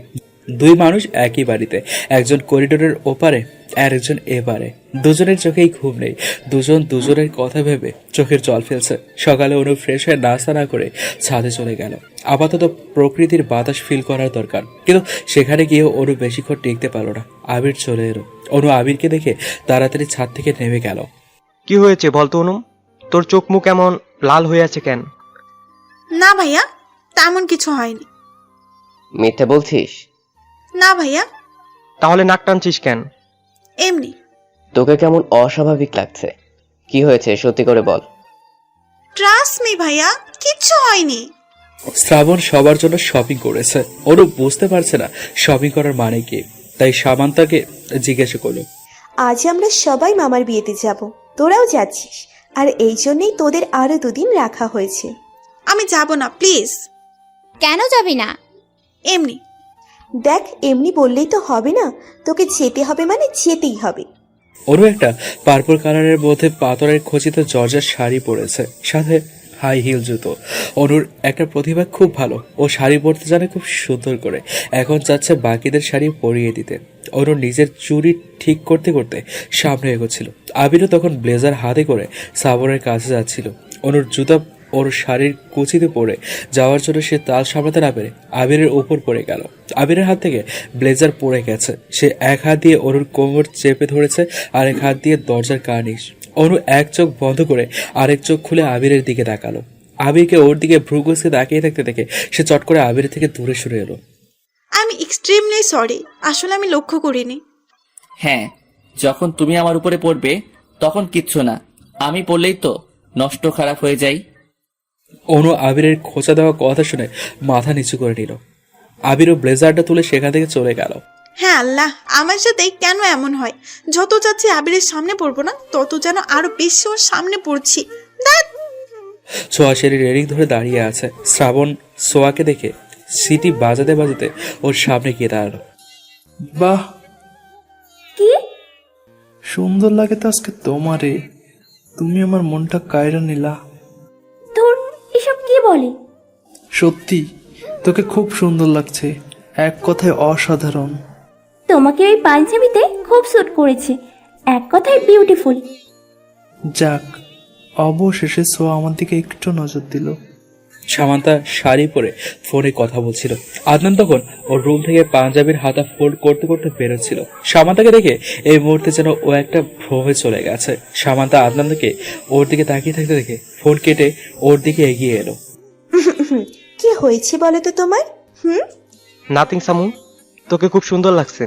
দুই মানুষ একই বাড়িতে, একজন করিডোরের ওপারে আর একজন এপারে। দুজনের চোখেই ঘুম নেই, দুজন দুজনের কথা ভেবে চোখের জল ফেলছে। সকালে অনু ফ্রেশ হয়ে নাস্তা না করে ছাদে চলে গেল। আপাতত প্রকৃতির বাতাস ফিল করার দরকার, কিন্তু সেখানে গিয়ে অনু বেশিক্ষণ টিকতে পারল না। আবির চলে এলো। অনু আবিরকে দেখে তাড়াতাড়ি ছাদ থেকে নেমে গেল। কি হয়েছে বলতো অনু? তোর চোখ মুখ এমন লাল হয়ে আছে কেন? না ভাইয়া, তেমন কিছু হয়নি। মিথ্যে বলছিস? না ভাইয়া, তাহলে নাক টানছিস কেন? এমনি। তোকে কেমন অস্বাভাবিক লাগছে, কি হয়েছে সত্যি করে বল। ট্রাস্ট মি ভাইয়া, কিচ্ছু হয়নি। শ্রাবণ সবার জন্য শপিং করেছে। ওরও বুঝতে পারছে না শপিং করার মানে কি, তাই সামান্তাকে জিজ্ঞাসা করলো, আজ আমরা সবাই মামার বিয়েতে যাব, তোরাও যাচ্ছিস, আর এই জন্যই তোদের আরো 2 দিন রাখা হয়েছে। আমি যাব না, প্লিজ। কেন যাবি না? এমনি। দেখ, এমনি বললেই তো হবে না, তোকে যেতে হবে মানে যেতেই হবে। ওরও একটা পার্পল কালারের মধ্যে পাথরের খচিত জর্জের শাড়ি পরেছে, সাথে হাই হিল জুতো। অনুর একটা প্রতিভা খুব ভালো, ও শাড়ি পরতে জানে খুব সুন্দর করে। এখন চাচ্ছে বাকিদের শাড়ি পরিয়ে দিতে। অনুর নিজের চুড়ি ঠিক করতে করতে সামনে এগোচ্ছিল। আবিরও তখন ব্লেজার হাতে করে সাবরের কাছে যাচ্ছিল। অনুর জুতা ওর শাড়ির কুচিতে পড়ে যাওয়ার জন্য সে তাল সামলাতে না পেরে আবিরের উপর পড়ে গেল। আবিরের হাত থেকে ব্লেজার পড়ে গেছে। সে এক হাত দিয়ে অনুর কোমর চেপে ধরেছে, আর এক হাত দিয়ে দরজার কার্নিশ। অনু এক চোখ বন্ধ করে আরেক চোখ খুলে আবিরের দিকে তাকালো। আবিরকে ওর দিকে ভ্রুকুচকে তাকিয়ে থাকতে দেখে সে চট করে আবিরের থেকে দূরে সরে এলো। আমি এক্সট্রিমলি সরি, আসলে আমি লক্ষ্য করিনি। হ্যাঁ, যখন তুমি আমার উপরে পড়বে তখন কিচ্ছু না, আমি পড়লেই তো নষ্ট খারাপ হয়ে যাই। অনু আবিরের খোঁচা দেওয়া কথা শুনে মাথা নিচু করে নিল। আবিরও ব্লেজারটা তুলে সেখান থেকে চলে গেল। হ্যাঁ আল্লাহ, আমার সাথে কেন এমন হয়? যত চাচ্ছি আবিরের সামনে পড়বো না, তত যেন আরো বেশি ওর সামনে পড়ছি। ছোঁয়া সিঁড়ির রেলিং ধরে দাঁড়িয়ে আছে। শ্রাবণ সোয়াকে দেখে সিটি বাজাতে বাজাতে ওর সামনে গিয়ে দাঁড়ালো। বাহ, কি সুন্দর লাগে তো আজকে তোমারে। তুমি আমার মনটা কায়রা নিলা। তোর এসব কি বলে? সত্যি তোকে খুব সুন্দর লাগছে, এক কথায় অসাধারণ। তোমাকে ওই পাঞ্জাবিতে খুব স্যুট করেছে, এক কথায় বিউটিফুল। যাক, অবশেষে সোয়া আমার দিকে একটু নজর দিল। সামান্তা শাড়ি পরে ফোনে কথা বলছিল। আদনান তখন ওর রুম থেকে পাঞ্জাবির হাতা ফোল্ড করতে করতে বেরোচ্ছিল। সামান্তাকে দেখে এই মুহূর্তে যেন ও একটা ভ্রমে চলে গেছে। সামান্তা আদনানকে ওর দিকে তাকিয়ে থাকতে দেখে ফোন কেটে ওর দিকে এগিয়ে এলো। কি হয়েছে বলো তো তোমার? নাথিং সামু, তোকে খুব সুন্দর লাগছে।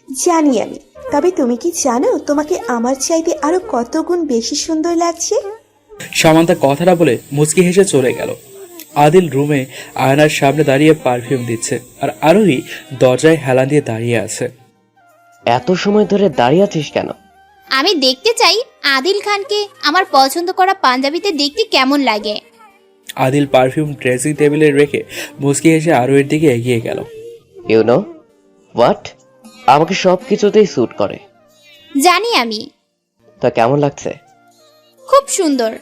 জানি আমি, তবে তুমি কি জানো তোমাকে আমার চাইতে আরো কত গুণ বেশি সুন্দর লাগছে? সামান্তা কথাটা বলে মুচকি হেসে চলে গেল। আদিল রুমে আয়নার সামনে দাঁড়িয়ে পারফিউম দিচ্ছে, আর আরোহী দরজায় হেলান দিয়ে দাঁড়িয়ে আছে। এত সময় ধরে দাঁড়িয়ে আছিস কেন? আমি দেখতে চাই আদিল খানকে আমার পছন্দ করা পাঞ্জাবিতে দেখতে কেমন লাগে। আদিল পারফিউম ড্রেসিং টেবিলে রেখে মুচকি হেসে আরোহীর দিকে এগিয়ে গেল। ইউ নো হোয়াট, আমাকে সব কিছুতেই স্যুট করে। জানি আমি। তা কেমন লাগছে? খুব সুন্দর।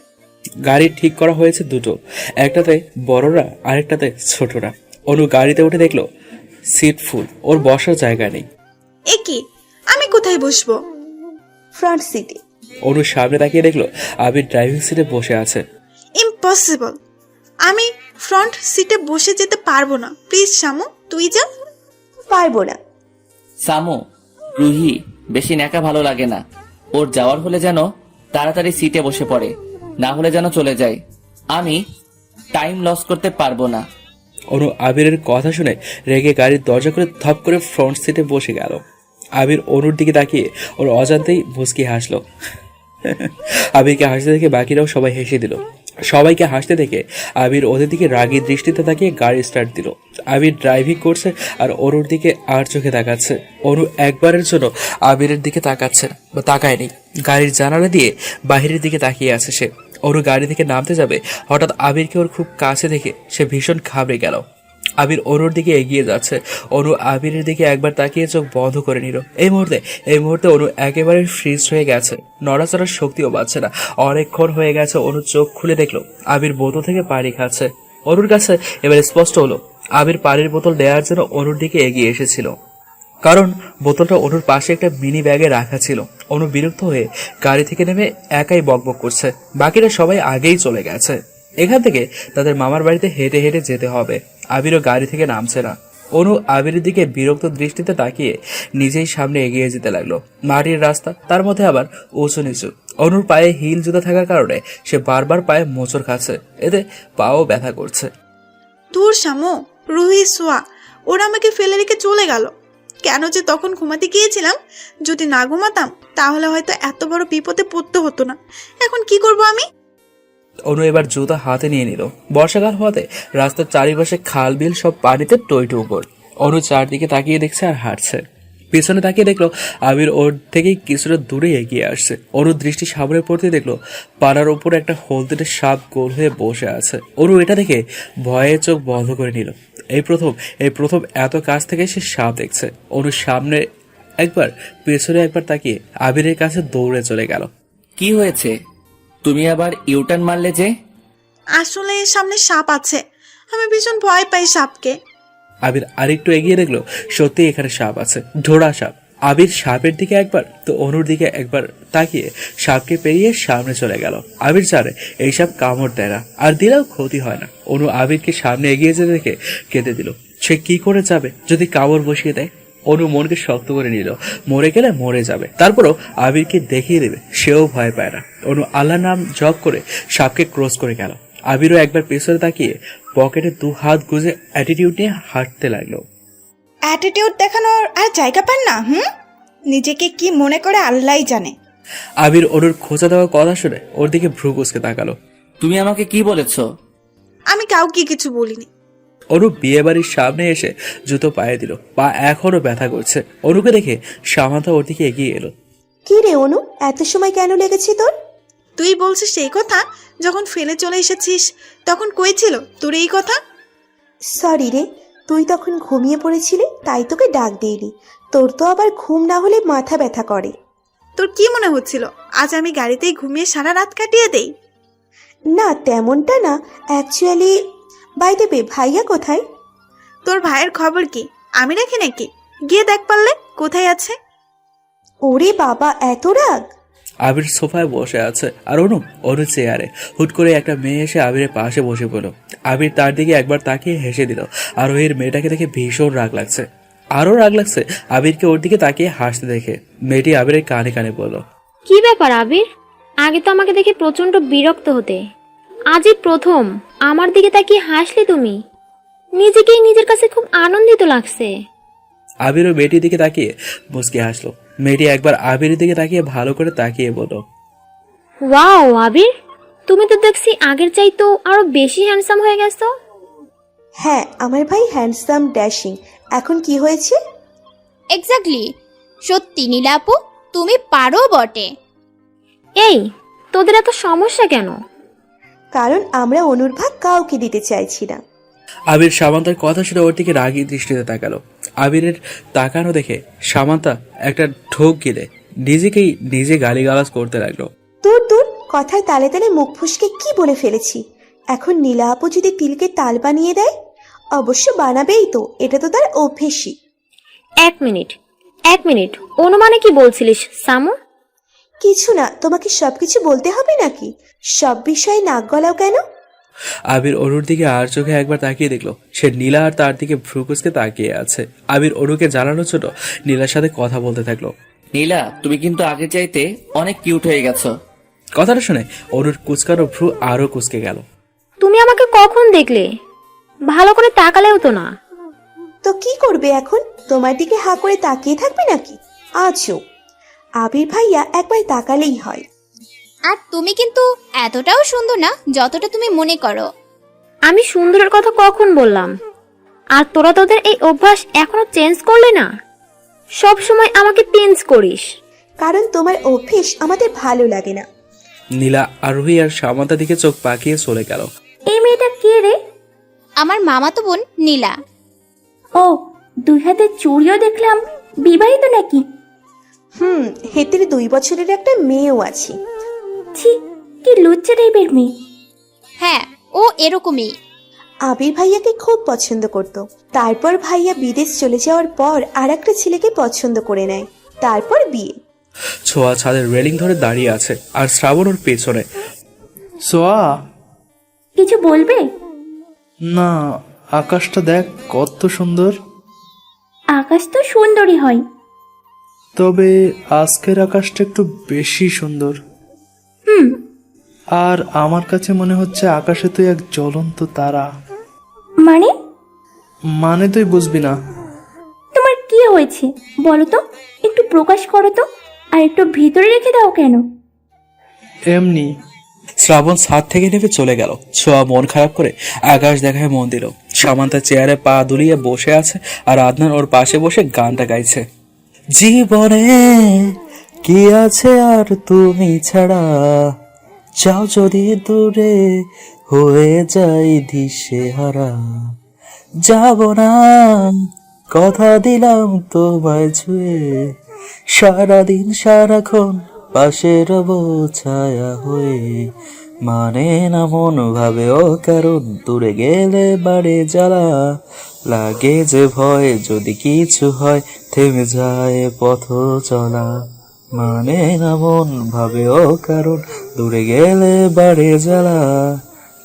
গাড়ি ঠিক করা হয়েছে দুটো, একটাতে বড়রা আরেকটাতে ছোটরা। অনু গাড়িতে উঠে দেখলো সিট ফুল, ওর বসার জায়গা নেই। এ কি, আমি কোথায় বসবো? ফ্রন্ট সিটে। অনুর সামনে তাকিয়ে দেখলো আবির ড্রাইভিং সিটে বসে আছে। ইম্পসিবল, আমি ফ্রন্ট সিটে বসে যেতে পারবো না। প্লিজ শামু, তুই যা। পারবো না। সামু, রুহি বেশি ন্যাকা ভালো লাগে না। ওর যাওয়ার হলে যেন তাড়াতাড়ি সিটে বসে পড়ে, না হলে যেন চলে যায়। আমি টাইম লস করতে পারবো না। অনু আবিরের কথা শুনে রেগে গাড়ির দরজা করে থপ করে ফ্রন্ট সিটে বসে গেল। আবির অনুর দিকে তাকিয়ে ওর অজান্তেই মুচকি হাসলো। আবিরকে হাসতে দেখে বাকিরাও সবাই হেসে দিল। সবাইকে হাসতে দেখে আবির ওদের দিকে রাগী দৃষ্টিতে তাকিয়ে গাড়ি স্টার্ট দিল। আবির ড্রাইভিং করছে আর অনুর দিকে আর চোখে তাকাচ্ছে। অনু একবারের জন্য আবিরের দিকে তাকাচ্ছে না বা তাকায়নি। গাড়ির জানালা দিয়ে বাহিরের দিকে তাকিয়ে আছে সে। অনু গাড়ি থেকে নামতে যাবে, হঠাৎ আবিরকে ওর খুব কাছে দেখে সে ভীষণ ঘাবড়ে গেল। আবির অনুর দিকে এগিয়ে যাচ্ছে। অনু আবিরের দিকে একবার তাকিয়ে চোখ বন্ধ করে নিল। এই মুহূর্তে অনু একেবারে ফ্রিজ হয়ে গেছে, নড়াচড়ার শক্তিও পাচ্ছে না। অনেকক্ষণ হয়ে গেছে অনু চোখ খুলে দেখলো আবির বোতল থেকে পানি খাচ্ছে। অনুর কাছে এবার স্পষ্ট হলো আবির পানির বোতল দেওয়ার জন্য অনুর দিকে এগিয়ে এসেছিল, কারণ বোতলটা অনুর পাশে একটা মিনি ব্যাগে রাখা ছিল। অনু বিরক্ত হয়ে গাড়ি থেকে নেমে একাই বকবক করছে। বাকিরা সবাই আগেই চলে গেছে। এখান থেকে তাদের মামার বাড়িতে হেঁটে হেঁটে যেতে হবে। আবিরও গাড়ি থেকে নামছে না। অনু আবিরের দিকে বিরক্ত দৃষ্টিতে তাকিয়ে নিজেই সামনে এগিয়ে যেতে লাগলো। মাটির রাস্তা, তার মধ্যে আবার উঁচু নিচু। অনুর পায়ে হিল জুতা থাকার কারণে সে বারবার পায়ে মোচড় খাচ্ছে, এতে পাও ব্যথা করছে। দূর শামু, রুহি সোয়া ওরা আমাকে ফেলে রেখে চলে গেল। কেন যে তখন ঘুমাতে গিয়েছিলাম, যদি না ঘুমাতাম তাহলে হয়তো এত বড় বিপদে পড়তে হতো না। এখন কি করব আমি? অনু এবার জুতা হাতে নিয়ে নিল। বর্ষাকাল হওয়াতে রাস্তার চারিপাশে খাল বিল সব পানিতে টইটুম্বর। অনু চারদিকে তাকিয়ে দেখছে আর হাঁটছে। পিছনে তাকিয়ে দেখলো আবির ওর থেকেই কিছুটা দূরে এগিয়ে আসছে। অনু দৃষ্টি সামনে পড়তে দেখলো পাড়ার উপর একটা হলদেটে সাপ গোল হয়ে বসে আছে। অনু এটা দেখে ভয়ে চোখ বন্ধ করে নিল। এই প্রথম এত কাছ থেকে সে সাপ দেখছে। অনু সামনে একবার পেছনে একবার তাকিয়ে আবিরের কাছে দৌড়ে চলে গেল। কি হয়েছে? তুমি আবার ইউটার্ন মারলে যে? আসলে সামনে সাপ আছে, আমি ভীষণ ভয় পাই সাপকে। আবির আরেকটু এগিয়ে দেখলো সত্যি এখানে সাপ আছে, ঢোড়া সাপ। আবির সাপের দিকে একবার তো অনুর দিকে একবার তাকিয়ে সাপকে পেরিয়ে সামনে চলে গেল। আবির জানে এই সাপ কামড় দেয় না, আর দিলেও ক্ষতি হয় না। অনু আবিরকে সামনে এগিয়ে যেতে দেখে কেঁদে দিল। সে কি করে যাবে যদি কামড় বসিয়ে দেয়? অনু মনকে শক্ত করে নিল, মরে গেলে মরে যাবে, তারপরও আবিরকে দেখিয়ে দেবে, সেও ভয় পায় না। অনু আল্লাহর নাম জপ করে সাপকে ক্রস করে গেল। আবিরও একবার পেছনে তাকিয়ে পকেটে 2 হাত গুজে অ্যাটিটিউড নিয়ে হাঁটতে লাগলো। অ্যাটিটিউড দেখানোর আর জায়গা পান না। নিজেকে কি মনে করে আল্লাহই জানে। আবির অনুর খোঁচা দেওয়ার কথা শুনে ওর দিকে ভ্রু কুঁচকে তাকালো। তুমি আমাকে কি বলেছো? আমি কাউকে কিছু বলিনি। অনু বিয়ে বাড়ির সামনে এসে জুতো পায়ে দিল, পা এখনো ব্যথা করছে। অনুকে দেখে সামান্তা ওর দিকে এগিয়ে এলো। কি রে অনু, এত সময় কেন লেগেছে তোর? তুই বলছিস সেই কথা? যখন ফেলে চলে এসেছিস তখন কই ছিল তোর এই কথা? সরি রে, তুই তখন ঘুমিয়ে পড়েছিলি, তাই তোকে ডাক দিইনি। তোর তো আবার ঘুম না হলে মাথা ব্যথা করে। তোর কি মনে হচ্ছিল আজ আমি গাড়িতেই ঘুমিয়ে সারা রাত কাটিয়ে দেই? না তেমনটা না, অ্যাকচুয়ালি বাই দ্য ওয়ে ভাইয়া কোথায়? তোর ভাইয়ের খবর কি আমি রাখি নাকি? গিয়ে দেখ পারলে কোথায় আছে। ওরে বাবা, এত রাগ! আবির সোফায় বসে আছে আর অনু চেয়ারে। হুট করে একটা মেয়ে এসে আবিরের পাশে বসে পড়ল। আবির তার দিকে একবার তাকিয়ে হেসে দিল। আর ওই মেয়েটাকে দেখে ভীষণ রাগ লাগছে। আরো রাগ লাগছে আবিরকে ওর দিকে তাকিয়ে হাসতে দেখে। মেয়েটি আবিরের কানে কানে বলল, কি ব্যাপার আবির? আগে তো আমাকে দেখে প্রচন্ড বিরক্ত হতে, আজই প্রথম আমার দিকে তাকিয়ে হাসলে তুমি। নিজেকেই নিজের কাছে খুব আনন্দিত লাগছে। আবিরও মেয়েটির দিকে তাকিয়ে মুচকি হাসলো। মেয়েটি একবার আবিরের দিকে তাকিয়ে ভালো করে তাকিয়ে বলল, ওয়াও আবির, তুমি তো দেখছি আগের চাইতো আরো বেশি হ্যান্ডসাম হয়ে গেছো। হ্যাঁ, আমার ভাই হ্যান্ডসাম ড্যাশিং। এখন কি হয়েছে? এক্স্যাক্টলি, সত্যি নীলা আপু তুমি পারো বটে। এই তোদের এত সমস্যা কেন? কারণ আমরা অনুর ভাগ কাউকে দিতে চাইছি না। আবির সামান্তার কথা শুনে ওর দিকে রাগী দৃষ্টিতে তাকালো। আবিরের তাকানো দেখে সামান্তা একটা ঢোক গিলে নিজেকেই নিজে গালিগালাজ করতে লাগলো। দূর দূর, কথায় তালে তালে মুখ ফুসকে কি বলে ফেলেছি। এখন নীলা আপু যদি তিলকে তাল বানিয়ে দেয়, অবশ্য বানাবেই তো, এটা তো তার অভ্যেসই। এক মিনিট, অনুমানে কি বলছিলিস সামু? কিছু না, তোমাকে সবকিছু বলতে হবে নাকি? সব বিষয়ে নাক গলাও কেন? আবির অনুর দিকে আর চোখে একবার তাকিয়ে দেখলো সে নীলা আর তার দিকে ভ্রুকুচকে তাকিয়ে আছে। আবির অনুকে জানানোর জন্য নীলার সাথে কথা বলতে থাকলো। নীলা, তুমি কিন্তু আগে চাইতে অনেক কিউট হয়ে গেছো। কথাটা শুনে অনুর কুচকানো ভ্রু আরো কুচকে গেল। তুমি আমাকে কখন দেখলে? ভালো করে তাকালেও তো না। তো কি করবে এখন? তোমার দিকে হা করে তাকিয়ে থাকবে নাকি? আজও আবির ভাইয়া একবার তাকালেই হয়। আর তুমি কিন্তু এতটাও সুন্দর না যতটা তুমি মনে করো। আমি সুন্দরের কথা কখন বললাম? আর তোরা তোদের এই অভ্যাস এখনো চেঞ্জ করলে না? সব সময় আমাকে পিঞ্চ করিস। কারণ তোমার অভ্যেস আমাদের ভালো লাগে না। নীলা আরোহী আর সামান্তার দিকে চোখ পাকিয়ে চলে গেল। এই মেয়েটা কে রে? আমার মামাতো বোন নীলা। ও, দুই হাতে চুড়িও দেখলাম। বিবাহিত নাকি? হেতের 2 বছরের একটা মেয়েও আছে। ছি, কি লুচ্চা টাইপের মেয়ে। হ্যাঁ, ও এরকমই। আবির ভাইয়াকে খুব পছন্দ করত। তারপর ভাইয়া বিদেশ চলে যাওয়ার পর আর একটা ছেলেকে পছন্দ করে নেয়। তারপর বিয়ে। ছোঁয়া ছাদের রেলিং ধরে দাঁড়িয়ে আছে আর শ্রাবণ ওর পেছনে। সোয়া, কিছু বলবে? না, আকাশটা দেখ কত সুন্দর। আকাশ তো সুন্দরই হয়। তবে আজকের আকাশটা একটু বেশি সুন্দর। আর আমার কাছে মনে হচ্ছে আকাশে তুই এক জ্বলন্ত তারা। মানে তুই বুঝবি না। তোমার কি হয়েছে বলো তো? একটু প্রকাশ করো তো। আর একটু ভিতরে রেখে দাও কেন? এমনি। শ্রাবণ ছাদ থেকে নেমে চলে গেল। ছোঁয়া মন খারাপ করে আকাশ দেখায় মন দিল। সামান্তা চেয়ারে পা দুলিয়ে বসে আছে আর আদনান ওর পাশে বসে গানটা গাইছে। জীবনে কি আছে আর তুমি ছাড়া, যাও যদি দূরে হয়ে যাই দিশে হারা, যাব না কথা দিলাম তোমায় ছুঁয়ে, সারাদিন সারাক্ষণ পাশে রব ছায়া হয়ে, মানে না মন ভাবেও কারণ দূরে গেলে বাড়ে জ্বালা, লাগে যে ভয় যদি কিছু হয় থেমে যায় পথ চলা, মানে না মন ভাবেও কারণ দূরে গেলে বাড়ে জ্বালা,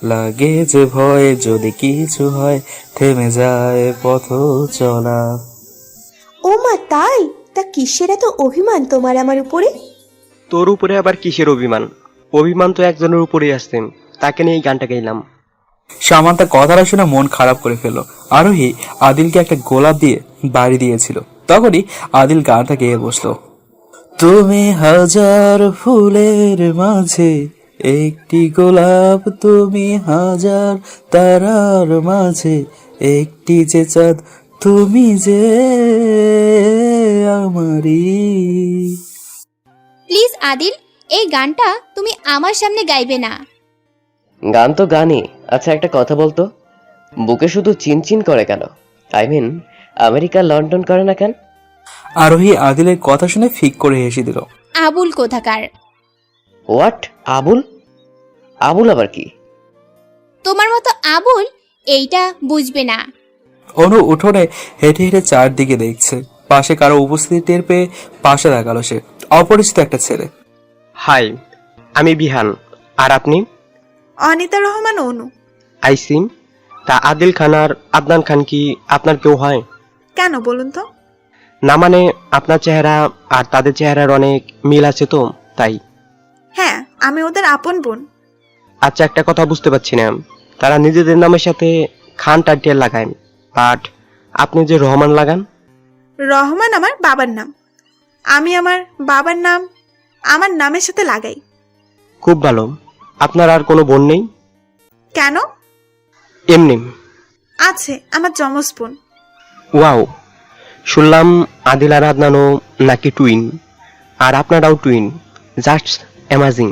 লাগে যে ভয় যদি কিছু হয় থেমে যায় পথ চলা। ও মা, তাই? তা কিসের এত অভিমান তোমার আমার উপরে? তোর উপরে আবার কিসের অভিমান? অভিমান তো একজনের উপরেই আসছে, তাকে নিয়ে এই গানটা গাইলাম। সামান্তা কথাটা শুনে মন খারাপ করে ফেললো। আরোহী আদিলকে একটা গোলাপ দিয়ে বাড়ি দিয়েছিল। তখনই আদিল গানটা গেয়ে বসলো। তুমি হাজার ফুলের মাঝে একটি গোলাপ, তুমি হাজার তারার মাঝে একটি যে চাঁদ, তুমি যে আমারই। প্লিজ আদিল, এই গানটা তুমি আমার সামনে গাইবে না। গান তো গানই। আচ্ছা একটা কথা বলতো, বুকে শুধু চিনচিন করে কেন? আই মিন আমেরিকা লন্ডন করে না কেন? আরোহী আদিলের কথা শুনে ফিক করে হেসে দিল। আবুল কোথাকার। হোয়াট? আবুল? আবুল আবার কি? তোমার মতো আবুল এইটা বুঝবে না। অনু উঠোনে হেঁটে হেঁটে চারদিকে দেখছে। পাশে কারো উপস্থিতি টের পেয়ে পাশে তাকালো সে। অপরিচিত একটা ছেলে। হাই, আমি বিহান। আর আপনি? অনিতা রহমান অনু। আইসিম। তা আদিল খান আর আদনান খান কি আপনার কেউ হয়? কেন বলুন তো? না মানে আপনার চেহারা আর তাদের চেহারার অনেক মিল আছে তো তাই। হ্যাঁ, আমি ওদের আপন বোন। আচ্ছা একটা কথা বুঝতে পারছি না, তারা নিজেদের নামের সাথে খান টাইটেল লাগায়, বাট আপনি যে রহমান লাগান। রহমান আমার বাবার নাম, আমি আমার বাবার নাম আমার নামের সাথে লাগাই। খুব ভালো। আপনার আর কোনো বোন নেই? কেন? এমনি। আছে, আমার যমজ বোন। ওয়াও, শুনলাম আদিল আর আদনানও নাকি টুইন, আর আপনারাও টুইন। Just amazing.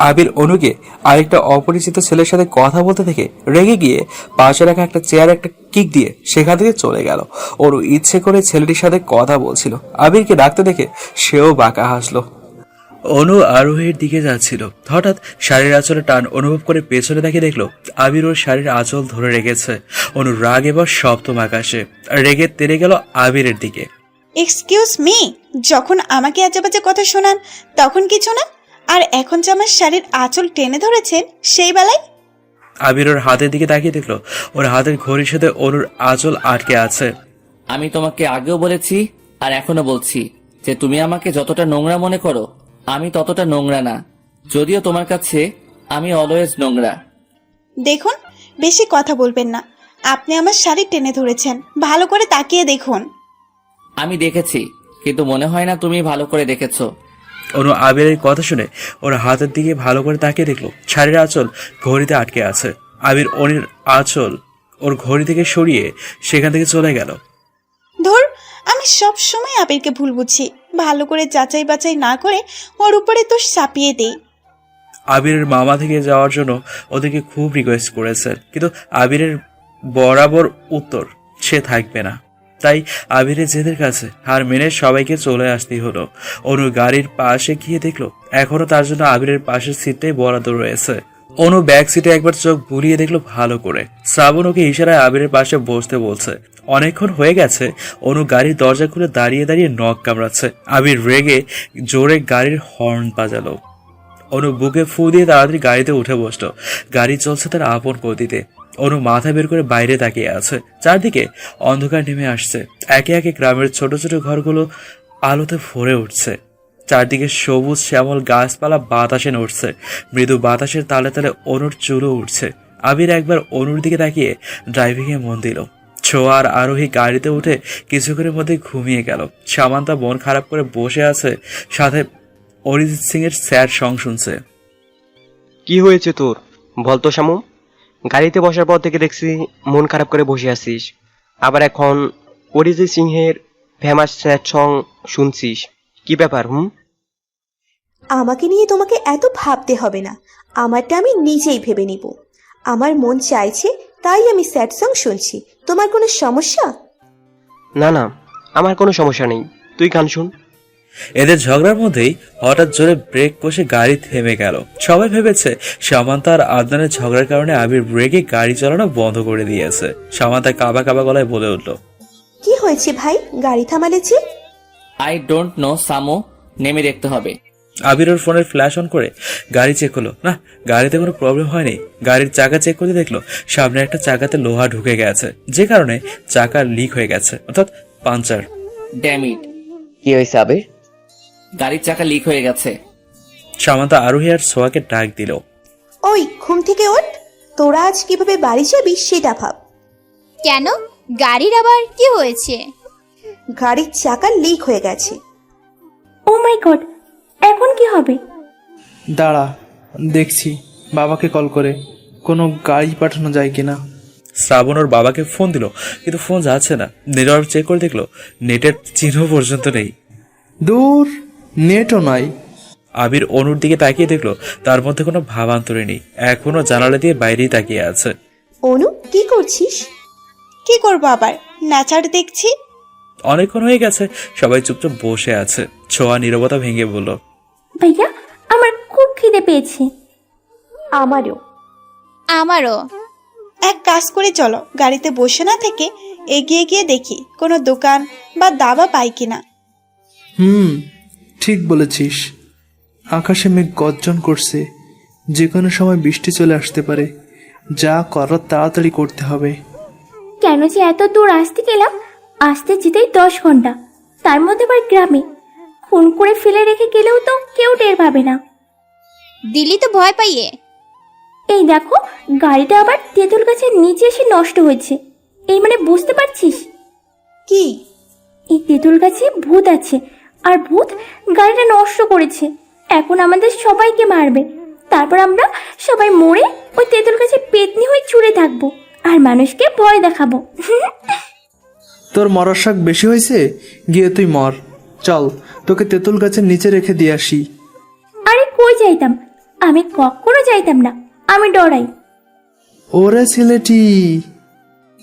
আবির অনুকে আরেকটা অপরিচিত ছেলের সাথে কথা বলতে থেকে রেগে গিয়ে পাশে রাখা একটা চেয়ার একটা কিক দিয়ে সেখান থেকে চলে গেল। অনু ইচ্ছে করে ছেলেটির সাথে কথা বলছিল। আবিরকে ডাকতে দেখে সেও বাঁকা হাসলো। অনু আরোহীর দিকে যাচ্ছিল। হঠাৎ শাড়ির আঁচলে টান অনুভব করে পেছনে দেখে দেখলো আবির ওর শাড়ির আঁচল ধরে রেখেছে। অনু রাগ এবার সপ্তম আকাশে রেগে তেড়ে গেল আবিরের দিকে। এক্সকিউজ মি, যখন আমাকে আজে বাজে কথা শোনান তখন কিছু না, আর এখন যে আমার শাড়ির আঁচল টেনে ধরেছেন সেই বেলায়। আবির ওর হাতের দিকে তাকিয়ে দেখলো ওর হাতের ঘড়ির সাথে অনুর আঁচল আটকে আছে। আমি তোমাকে আগেও বলেছি আর এখনো বলছি যে তুমি আমাকে যতটা নোংরা মনে করো আমি ততটা নোংরা না, যদিও তোমার কাছে আমি অলওয়েজ নোংরা। দেখুন, বেশি কথা বলবেন না। আপনি আমার শাড়ি টেনে ধরেছেন, ভালো করে তাকিয়ে দেখুন। আমি দেখেছি, কিন্তু মনে হয় না তুমি ভালো করে দেখেছো। অনু আবিরের কথা শুনে ওর হাতের দিকে ভালো করে তাকিয়ে দেখলো শাড়ির আঁচল ঘড়িতে আটকে আছে। আবির অনুর আঁচল ওর ঘড়ি থেকে সরিয়ে সেখান থেকে চলে গেল। ধর, আমি সব সময় আবিরকে ভুল বুঝি, ভালো করে যাচাই বাছাই না করে ওর উপরে তো চাপিয়ে দেই। আবিরের মামা থেকে যাওয়ার জন্য ওদেরকে খুব রিকোয়েস্ট করেছেন, কিন্তু আবিরের বরাবর উত্তর সে থাকবে না। তাই আবিরের জেদের কাছে হার মেনে সবাইকে চলে আসতেই হলো। অনু গাড়ির পাশে গিয়ে দেখলো এখনো তার জন্য আবিরের পাশের সিটটাই বরাদ্দ রয়েছে। অনু ব্যাক সিটে একবার চোখ বুলিয়ে দেখলো ভালো করে। শ্রাবণ ওকে ইশারায় আবিরের পাশে বসতে বলছে। অনেকক্ষণ হয়ে গেছে। অনু গাড়ির দরজা খুলে দাঁড়িয়ে দাঁড়িয়ে নখ কামড়াচ্ছে। আবির রেগে জোরে গাড়ির হর্ন বাজালো। অনু বুকে ফু দিয়ে তাড়াতাড়ি গাড়িতে উঠে বসলো। গাড়ি চলছে তার আপন গতিতে। অনু মাথা বের করে বাইরে তাকিয়ে আছে। চারদিকে অন্ধকার নেমে আসছে। একে একে গ্রামের ছোট ছোট ঘরগুলো আলোতে ভরে উঠছে। চারদিকে সবুজ শ্যামল গাছপালা বাতাসে নড়ছে। মৃদু বাতাসের তালে তালে অনুর চুলও উঠছে। আবির একবার অনুর দিকে তাকিয়ে ড্রাইভিংয়ে মন দিল। ছোঁয়ার আরোহী গাড়িতে উঠে কিছুক্ষণের মধ্যে ঘুমিয়ে গেল। সামান্তা মন খারাপ করে বসে আছে, সাথে অরিজিৎ সিং এর স্যাড সং শুনছে। কি হয়েছে তোর বলতো শামু? গাড়িতে বসার পর থেকে দেখছি মন খারাপ করে বসে আছিস, আবার এখন অরিজিৎ সিংহের ফেমাস স্যাড সং শুনছিস, কি ব্যাপার? আমাকে নিয়ে তোমাকে এত ভাবতে হবে না, আমারটা আমি নিজেই ভেবে নিব। আমার মন চাইছে তাই আমি স্যাড সং শুনছি, তোমার কোনো সমস্যা? না না, আমার কোনো সমস্যা নেই, তুই গান শুন। এদের ঝগড়ার মধ্যেই হঠাৎ জোরে ব্রেক কষে গাড়ি থেমে গেল। সবাই ভেবেছে সামান্তা আর আদনানের ঝগড়ার কারণে আবির ব্রেকে গাড়ি চালানো বন্ধ করে দিয়েছে। সামান্তা কাবা কাবা গলায় বলে উঠল, কি হয়েছে ভাই, গাড়ি থামালে যে? আই ডোন্ট নো সামো, নেমে দেখতে হবে। আবির ওর ফোনের ফ্ল্যাশ অন করে গাড়ি চেক করলো। না, গাড়িতে কোনো প্রবলেম হয়নি। গাড়ির চাকা চেক করতে দেখলো সামনে একটা চাকাতে লোহা ঢুকে গেছে, যে কারণে চাকা লিক হয়ে গেছে, অর্থাৎ পাঞ্চার। ড্যাম ইট, কি হয়েছে আবির? গাড়ির চাকা লিক হয়ে গেছে। সামান্তা আরোহী আর সোয়াকে ডাক দিল। ওই ঘুম থেকে ওঠ, তোরা আজ কিভাবে বাড়ি যাবি সেটা ভাব। কেন, গাড়ির আবার কি হয়েছে? গাড়ির চাকা লিক হয়ে গেছে। ও মাই গড, এখন কি হবে? দাঁড়া, দেখছি বাবাকে কল করে কোনো গাড়ি পাঠানো যায় কিনা। শ্রাবণ ওর বাবাকে ফোন দিল, কিন্তু ফোন যাচ্ছে না। নেটওয়ার্ক চেক করে দেখলো নেটের চিহ্ন পর্যন্ত নেই। দূর, নেটও নাই। আবির অনুর দিকে তাকিয়ে দেখলো তার মধ্যে কোনো ভাবান্তরে নেই, এখনো জানালা দিয়ে বাইরেই তাকিয়ে আছে। অনু, কি করছিস? কি করবো আবার, নাচার দেখছি। অনেকক্ষণ হয়ে গেছে, সবাই চুপচাপ বসে আছে। ছোঁয়া নীরবতা ভেঙে বলল, ভাইয়া, আমার খুব খিদে পেয়েছে। আমারও। আমারও। এক কাজ করে চলো, গাড়িতে বসে না থেকে এগিয়ে গিয়ে দেখি কোনো দোকান বা দাবা পাই কিনা। ঠিক বলেছিস। আকাশে মেঘ গর্জন করছে, যে কোনো সময় বৃষ্টি চলে আসতে পারে। যা করার তাড়াতাড়ি করতে হবে। কেন যে এত দূর আসতে গেলাম, আসতে যেতেই 10 ঘন্টা, তার মধ্যে আবার গ্রামে। ফোন করে ফেলে রেখে গেলেও তো কেউ টের পাবে না। দিলি তো ভয় পাইয়ে। এই দেখো, গাড়িটা আবার তেঁতুল গাছের নিচে এসে নষ্ট হয়েছে। এই মানে বুঝতে পারছিস? কি? এই তেঁতুল গাছে ভূত আছে, আর ভূত গাড়িটা নষ্ট করেছে। এখন আমাদের সবাইকে মারবে, তারপর আমরা সবাই মরে ওই তেঁতুল গাছে পেতনি হয়ে ছুঁড়ে থাকবো আর মানুষকে ভয় দেখাবো। তোর মরার শখ বেশি হয়েছে, গিয়ে তুই মর। চল, তোকে তেঁতুল গাছের নিচে রেখে দিয়ে আসি। আরে কই যাইতাম, আমি কখনো যাইতাম না, আমি ডরাই। ওরে সিলেটি।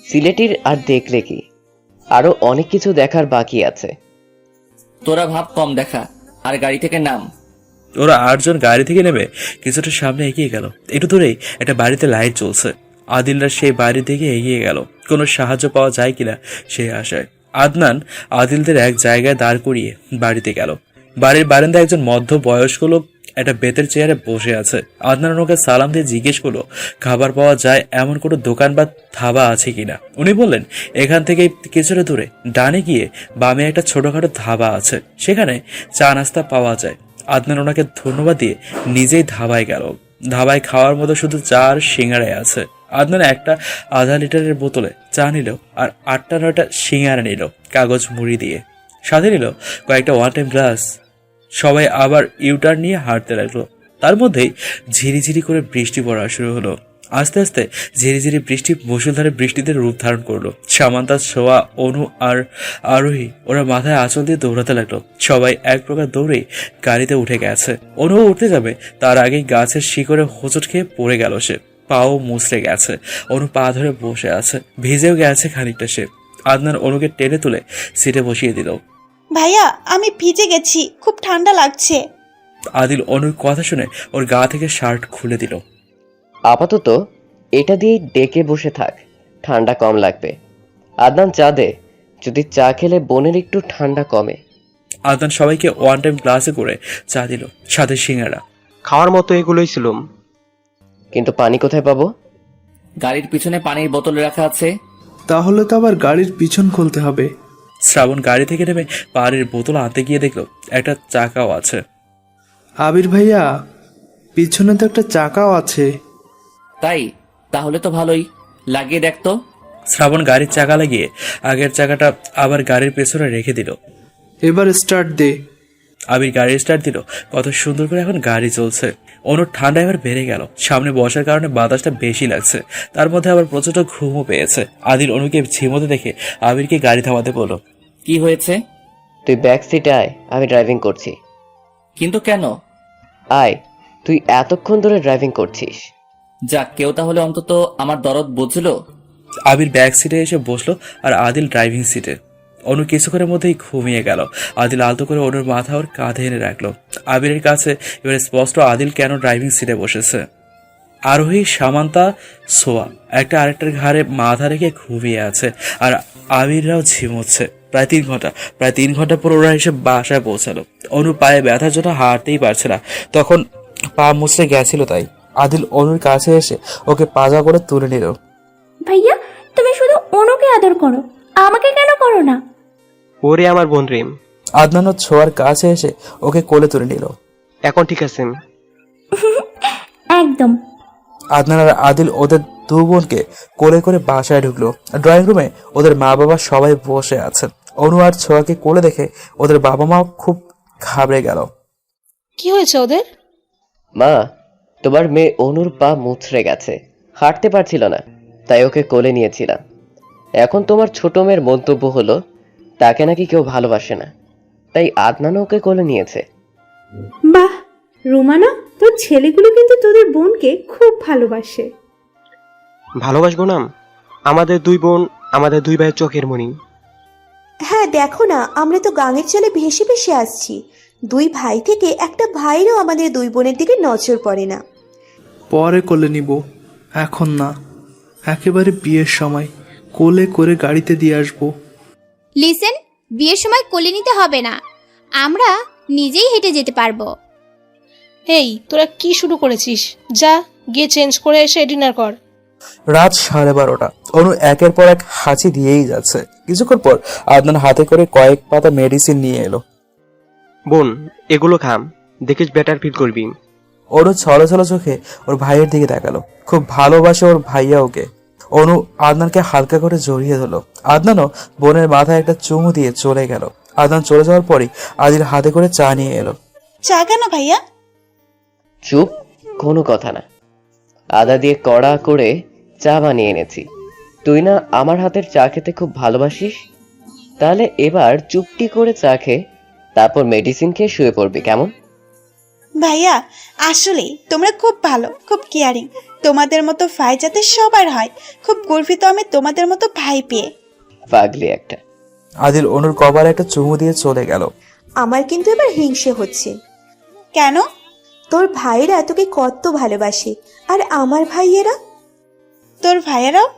সিলেটির আর দেখলে কি, আরো অনেক কিছু দেখার বাকি আছে। তোরা ভাব কম দেখা, আর গাড়ি থেকে নাম। ওরা 8 জন গাড়ি থেকে নেমে কিছুটা সামনে এগিয়ে গেল। একটু দূরেই একটা বাড়িতে লাইট জ্বলছে। আদিলরা সেই বাড়ির দিকে এগিয়ে গেল, কোনো সাহায্য পাওয়া যায় কিনা সেই আশায়। আদনান আদিলদের এক জায়গায় দাঁড় করিয়ে বাড়িতে গেল। বাড়ির বারান্দায় একজন মধ্য বয়স্ক লোক একটা বেতের চেয়ারে বসে আছে। আদনান ওকে সালাম দিয়ে জিজ্ঞেস করলো খাবার পাওয়া যায় এমন কোনো দোকান বা ধাবা আছে কিনা। উনি বললেন এখান থেকে কিছুটা দূরে ডানে গিয়ে বামে একটা ছোটখাটো ধাবা আছে, সেখানে চা নাস্তা পাওয়া যায়। আদনান ওনাকে ধন্যবাদ দিয়ে নিজেই ধাবায় গেল। ধাবায় খাওয়ার মতো শুধু চা আর সিঙ্গারাই আছে। আদনান একটা আধা লিটারের বোতলে চা নিল আর 8-9টা সিঙ্গারা নিল কাগজ মুড়ি দিয়ে, সাথে নিল কয়েকটা ওয়ান টাইম গ্লাস। সবাই আবার ইউটার্ন নিয়ে হাঁটতে লাগলো। তার মধ্যেই ঝিরিঝিরি করে বৃষ্টি পড়া শুরু হলো। আস্তে আস্তে ঝিরিঝিরি বৃষ্টি মুষলধারে বৃষ্টিতে রূপ ধারণ করলো। সামান্তা, সোয়া, অনু আর আরোহী ওরা মাথায় আঁচল দিয়ে দৌড়াতে লাগলো। সবাই এক প্রকার দৌড়েই গাড়িতে উঠে গেছে। অনুও উঠতে যাবে তার আগেই গাছের শিকড়ে হোঁচট খেয়ে পড়ে গেল সে। পাও মুচড়ে গেছে। অনু পা ধরে বসে আছে, ভিজেও গেছে খানিকটা সে। আদনান অনুকে টেনে তুলে সিটে বসিয়ে দিল। ভাইয়া আমি ভিজে গেছি, খুব ঠান্ডা লাগছে। আদিল অনুর কথা শুনে ওর গা থেকে শার্ট খুলে দিল। আপাতত এটা দিয়েই ডেকে বসে থাক, ঠান্ডা কম লাগবে। আদনান চা দে, যদি চা খেলে বোনের একটু ঠান্ডা কমে। আদনান সবাইকে ওয়ান টাইম গ্লাসে করে চা দিল, সাথে সিঙ্গারা। খাওয়ার মতো এগুলোই ছিল। কিন্তু পানি কোথায় পাবো? গাড়ির পিছনে পানির বোতল রাখা আছে। তাহলে তো আবার গাড়ির পিছন খুলতে হবে। শ্রাবণ গাড়ি থেকে নেমে পানির বোতল আনতে গিয়ে দেখলো একটা চাকাও আছে। আবির ভাইয়া, পিছনে তো একটা চাকাও আছে। তাই? তাহলে তো ভালোই, লাগিয়ে দেখতো। শ্রাবণ গাড়ির চাকা লাগিয়ে আগের চাকাটা আবার গাড়ির পেছনে রেখে দিল। এবার স্টার্ট দে। আবির গাড়ি স্টার্ট দিল। কত সুন্দর করে এখন গাড়ি চলছে। অনুর ঠান্ডা এবার বেড়ে গেল। সামনে বসার কারণে বাতাসটা বেশি লাগছে, তার মধ্যে আবার প্রচন্ড ঘুমও পেয়েছে। আদিল অনুকে ঝিমোতে দেখে আবিরকে গাড়ি থামাতে বলল। কি হয়েছে? তুই ব্যাক সিটে আয়, আমি ড্রাইভিং করছি। কিন্তু কেন? আয়, তুই এতক্ষণ ধরে ড্রাইভিং করছিস। যাক, কেউ তাহলে অন্তত আমার দরদ বুঝলো। আবির ব্যাক সিটে এসে বসলো আর আদিল ড্রাইভিং সিটে। অনু কিছুক্ষণের মধ্যেই ঘুমিয়ে গেল। আদিল আলতো করে অনুর মাথা ওর কাঁধে এনে রাখলো। আবিরের কাছে এবারে স্পষ্ট আদিল কেন ড্রাইভিং সিটে বসেছে। আরোহী, সামান্তা, সোয়া একটা আরেকটার ঘাড়ে মাথা রেখে ঘুমিয়ে আছে আর আবিররাও ঝিমোচ্ছে। প্রায় 3 ঘন্টা পর ওরা এসে বাসায় পৌঁছালো। অনু পায়ে ব্যথার জন্য হাঁটতেই পারছে না, তখন পা মুছড়ে গেছিল। তাই আদিল অনুর কাছে এসে ওকে পাজা করে তুলে নিল। ভাইয়া, তুমি শুধু অনুকে আদর করো, আমাকে কেন করো না? ওরে আমার বোন রে। আদনান ও ছোঁয়ার কাছে এসে ওকে কোলে তুলে নিল। এখন ঠিক আছে? একদম। আদনান আর আদিল ওদের দু বোনকে কোলে করে বাসায় ঢুকলো। ড্রয়িং রুমে ওদের মা বাবা সবাই বসে আছেন। অনু আর ছোঁয়াকে কোলে দেখে ওদের বাবা মা খুব ঘাবড়ে গেল। কি হয়েছে ওদের? মা, তোমার মেয়ে অনুর পা মুচড়ে গেছে, হাঁটতে পারছিল না, তাই ওকে কোলে নিয়েছিলাম। এখন তোমার ছোট মেয়ের মন্তব্য হলো তাকে নাকি কেউ ভালোবাসে না, তাই আদনান ওকে কোলে নিয়েছে। বাহ রোমানা, তোর ছেলেগুলো কিন্তু তোদের বোনকে খুব ভালোবাসে। ভালোবাসবো না? আমাদের দুই বোন, আমাদের দুই ভাইয়ের চোখের মণি। হ্যাঁ দেখো না, আমরা তো গাঙের চলে ভেসে ভেসে আসছি। দুই ভাই থেকে একটা ভাইয়েরও আমাদের দুই বোনের দিকে নজর পড়ে না। পরে কোলে নিব, এখন না। একেবারে বিয়ের সময় কোলে করে গাড়িতে দিয়ে আসবো। লিসেন, বিয়ের সময় কোলে নিতে হবে না, আমরা নিজেই হেঁটে যেতে পারবো। এই তোরা কি শুরু করেছিস? যা গিয়ে চেঞ্জ করে এসে ডিনার কর। রাত 12:30। অনু একের পর এক হাঁচি দিয়েই যাচ্ছে। কিছুক্ষণ পর আদনান হাতে করে কয়েক পাতা মেডিসিন নিয়ে এলো। বোন, এগুলো খাম, দেখিস বেটার ফিল করবি। অনু ছলো ছলো চোখে ওর ভাইয়ের দিকে তাকালো। খুব ভালোবাসে ওর ভাইয়া ওকে। অনু আদনানকে হালকা করে জড়িয়ে ধরলো। আদনানও বোনের মাথায় একটা চুমু দিয়ে চলে গেল। আদনান চলে যাওয়ার পরই আদিল হাতে করে চা নিয়ে এলো। চা কেন ভাইয়া? চুপ, কোনো কথা না। আদা দিয়ে কড়া করে চা বানিয়ে এনেছি। তুই না আমার হাতের চা খেতে খুব ভালোবাসিস, তাহলে এবার চুপটি করে চা খেয়ে তারপর মেডিসিন খেয়ে শুয়ে পড়বি, কেমন? ভাইয়া আসলে তোমরা খুব ভালো, খুব কেয়ারিং। তোমাদের মতো ভাই যাতে সবার হয়, খুব গর্বিত আমি তোমাদের মতো ভাই পেয়ে। পাগলি একটা। আদিল অনুর কপালে একটা চুমু দিয়ে চলে গেল। আমার কিন্তু এবার হিংসে হচ্ছে। কেন? তোর ভাইয়েরা তোকে কত ভালোবাসে, আর আমার ভাইয়েরা? তোর ভাইয়েরাও?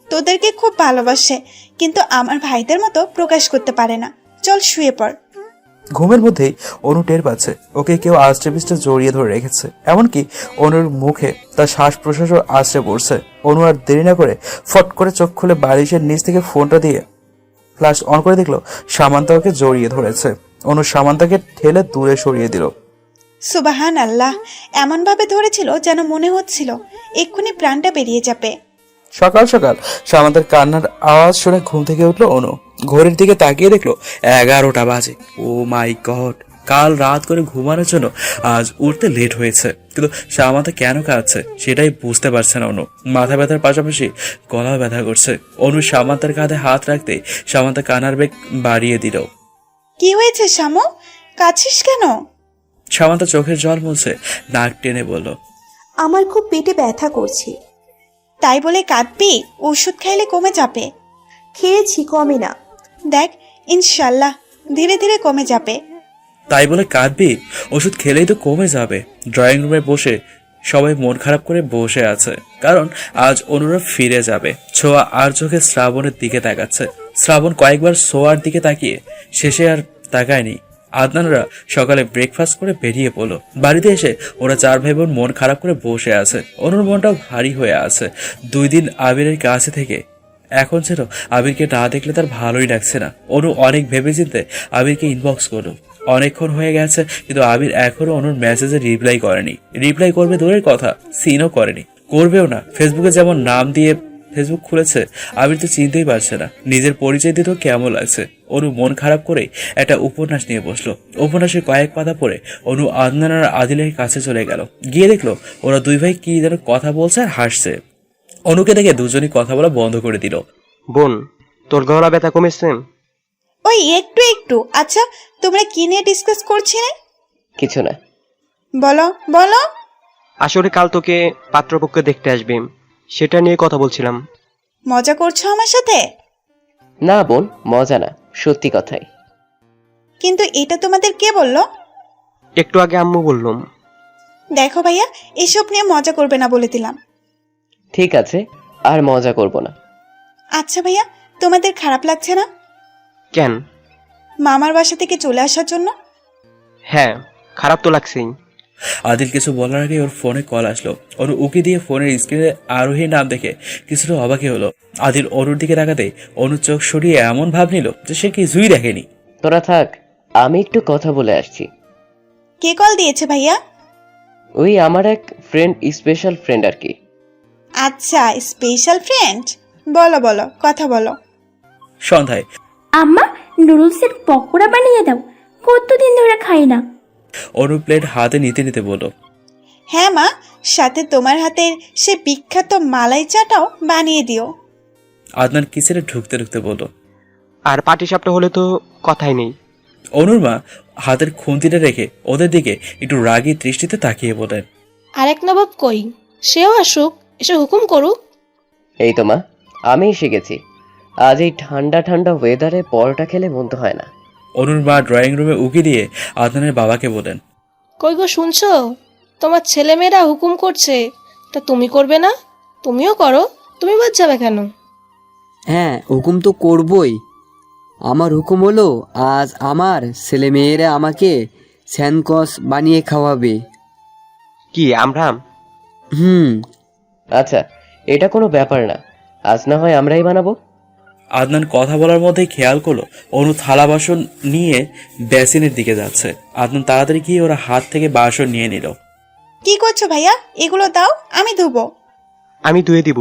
তোদেরকে খুব ভালোবাসে, কিন্তু আমার ভাইদের মতো প্রকাশ করতে পারে না। চল শুয়ে পড়। ঘুমের মধ্যেই অনু টের পাচ্ছে ওকে কেউ আষ্টে পিষ্টে জড়িয়ে ধরে রেখেছে। এমনকি অনুর মুখে তার শ্বাস প্রশ্বাসও আছড়ে পড়ছে। অনু আর দেরি না করে ফট করে চোখ খুলে বালিশের নিচ থেকে ফোনটা দিয়ে ফ্ল্যাশ অন করে দেখলো সামান্তা ওকে জড়িয়ে ধরেছে। অনু সামান্তাকে ঠেলে দূরে সরিয়ে দিল। সুবাহান আল্লাহ, এমন ভাবে ধরেছিল যেন মনে হচ্ছিল এক্ষুনি প্রাণটা বেরিয়ে যাবে। সকাল সকাল সামান্তার কান্নার আওয়াজ শুনে ঘুম থেকে উঠলো অনু। ঘড়ির দিকে তাকিয়ে দেখলো 11টা বাজে। ও মাই গড, কাল রাত করে ঘুমানোর জন্য আজ উঠতে লেট হয়েছে। কিন্তু সামান্তা কেন কাঁদছে সেটাই বুঝতে পারছে না অনু। মাথা ব্যথার পাশাপাশি গলা ব্যথা করছে। অনু সামান্তার কাঁধে হাত রাখতে সামান্তা কান্নার বেগ বাড়িয়ে দিল। কি হয়েছে শামু, কাঁদছিস কেন? সামান্তা চোখের জল মুছে নাক টেনে বলল, আমার খুব পেটে ব্যথা করছে। তাই বলে কাঁদবি? ওষুধ খাইলে কমে যাবে। খেয়েছি, কমে না। দেখ, ইনশাল্লাহ ধীরে ধীরে কমে যাবে। তাই বলে কাঁদবি? ওষুধ খেলেই তো কমে যাবে। ড্রয়িং রুমে বসে সবাই মন খারাপ করে বসে আছে, কারণ আজ অনুরা ফিরে যাবে। ছোঁয়া আর চোখে শ্রাবণের দিকে তাকাচ্ছে। শ্রাবণ কয়েকবার ছোঁয়ার দিকে তাকিয়ে শেষে আর তাকায়নি। আদনানরা সকালে ব্রেকফাস্ট করে বেরিয়ে পড়লো। বাড়িতে এসে ওরা 4 ভাই বোন মন খারাপ করে বসে আছে। অনুর মনটাও ভারী হয়ে আছে। 2 দিন আবিরের কাছে থেকে এখন যেন আবিরকে না দেখলে তার ভালোই লাগছে না। অনু অনেক ভেবেচিন্তে আবিরকে ইনবক্স করলো। অনেকক্ষণ হয়ে গেছে, কিন্তু আবির এখনো অনুর মেসেজে রিপ্লাই করেনি। রিপ্লাই করবে দূরের কথা, সিনও করেনি, করবেও না। ফেসবুকে যেমন নাম দিয়ে ফেসবুক খুলেছে, আবির তো চিনতেই পারছে না নিজের পরিচয় দিতেও কেমন লাগছে। অনু মন খারাপ করে একটা উপন্যাস নিয়ে বসলো। উপন্যাসের কয়েক পাতা পড়ে অনু আদনান আর আদিলের কাছে চলে গেল। গিয়ে দেখলো ওরা 2 ভাই কি যেন কথা বলছে আর হাসছে। অনুকে দেখে দুজনই কথা বলা বন্ধ করে দিল। বোন, তোর গলা ব্যথা কমেছে? ওই একটু একটু। আচ্ছা, তোমরা কি নিয়ে ডিসকাস করছিলে? কিছু না। বলো বলো। আসলে কাল তোকে পাত্রপক্ষ দেখতে আসবে, সেটা নিয়ে কথা বলছিলাম। মজা করছো আমার সাথে? না বোন, মজা না, সত্যি কথাই। কিন্তু এটা তোমাদের কে বললো? একটু আগে আম্মু বললাম। দেখো ভাইয়া, এসব নিয়ে মজা করবে না বলে দিলাম। ঠিক আছে, আর মজা করব না। আচ্ছা ভাইয়া, তোমাদের খারাপ লাগছে না কেন? মামার বাসা থেকে চলে আসার জন্য? হ্যাঁ, খারাপ তো লাগছেই। আদিল কিছু বলার আগে ওর ফোনে কল আসলো। অনু উকি দিয়ে ফোনের স্ক্রিনে আরোহী নাম দেখে কিছুটা অবাকই হলো। আদিল অনুর দিকে তাকাতে অনু চোখ সরিয়ে এমন ভাব নিল যে সে কিছুই দেখেনি। তোরা থাক, আমি একটু কথা বলে আসছি। কে কল দিয়েছে ভাইয়া? ওই আমার এক ফ্রেন্ড, স্পেশাল ফ্রেন্ড আর কি। আচ্ছা, স্পেশাল ফ্রেন্ড। বলো বলো, কথা বলো। সন্ধ্যায় আম্মা, নুডলসের পকোড়া বানিয়ে দাও, কতদিন ধরে খাই না। অনু প্লেট হাতে নিতে নিতে বলল, হ্যাঁ মা, সাথে তোমার হাতের সে বিখ্যাত মালাই চাটাও বানিয়ে দিও। আদনান কিচেনে ঢুকতে ঢুকতে বলল, আর পাটিসাপটা হলে তো কথাই নেই। অনুর মা হাতের খুন্তিটা রেখে ওদের দিকে একটু রাগী দৃষ্টিতে তাকিয়ে বলেন, আরেক নবাব কই? সেও আসুক, এসে হুকুম করুক। এই তো মা, আমি এসে গেছি। আজ এই ঠান্ডা ঠান্ডা ওয়েদারে পরোটা খেলে মন্দ হয় না। অনুর মা ড্রয়িং রুমে উকি দিয়ে আদনানের বাবাকে বলেন, কই গো, শুনছো? তোমার ছেলেমেয়েরা হুকুম করছে, তা তুমি করবে না? তুমিও করো, তুমি বাদ যাবে কেন? হ্যাঁ, হুকুম তো করবই। আমার হুকুম হলো আজ আমার ছেলেমেয়েরা আমাকে স্যানকস বানিয়ে খাওয়াবে। কি আমরা? আচ্ছা, এটা কোনো ব্যাপার না, আজ না হয় আমরাই বানাবো। আদনান কথা বলার মধ্যেই খেয়াল করলো অনু থালা বাসন নিয়ে বেসিনের দিকে যাচ্ছে। আদনান তাড়াতাড়ি গিয়ে ওরা হাত থেকে বাসন নিয়ে নিল। কি করছো ভাইয়া? এগুলো দাও, আমি ধুবো। আমি ধুয়ে দিব,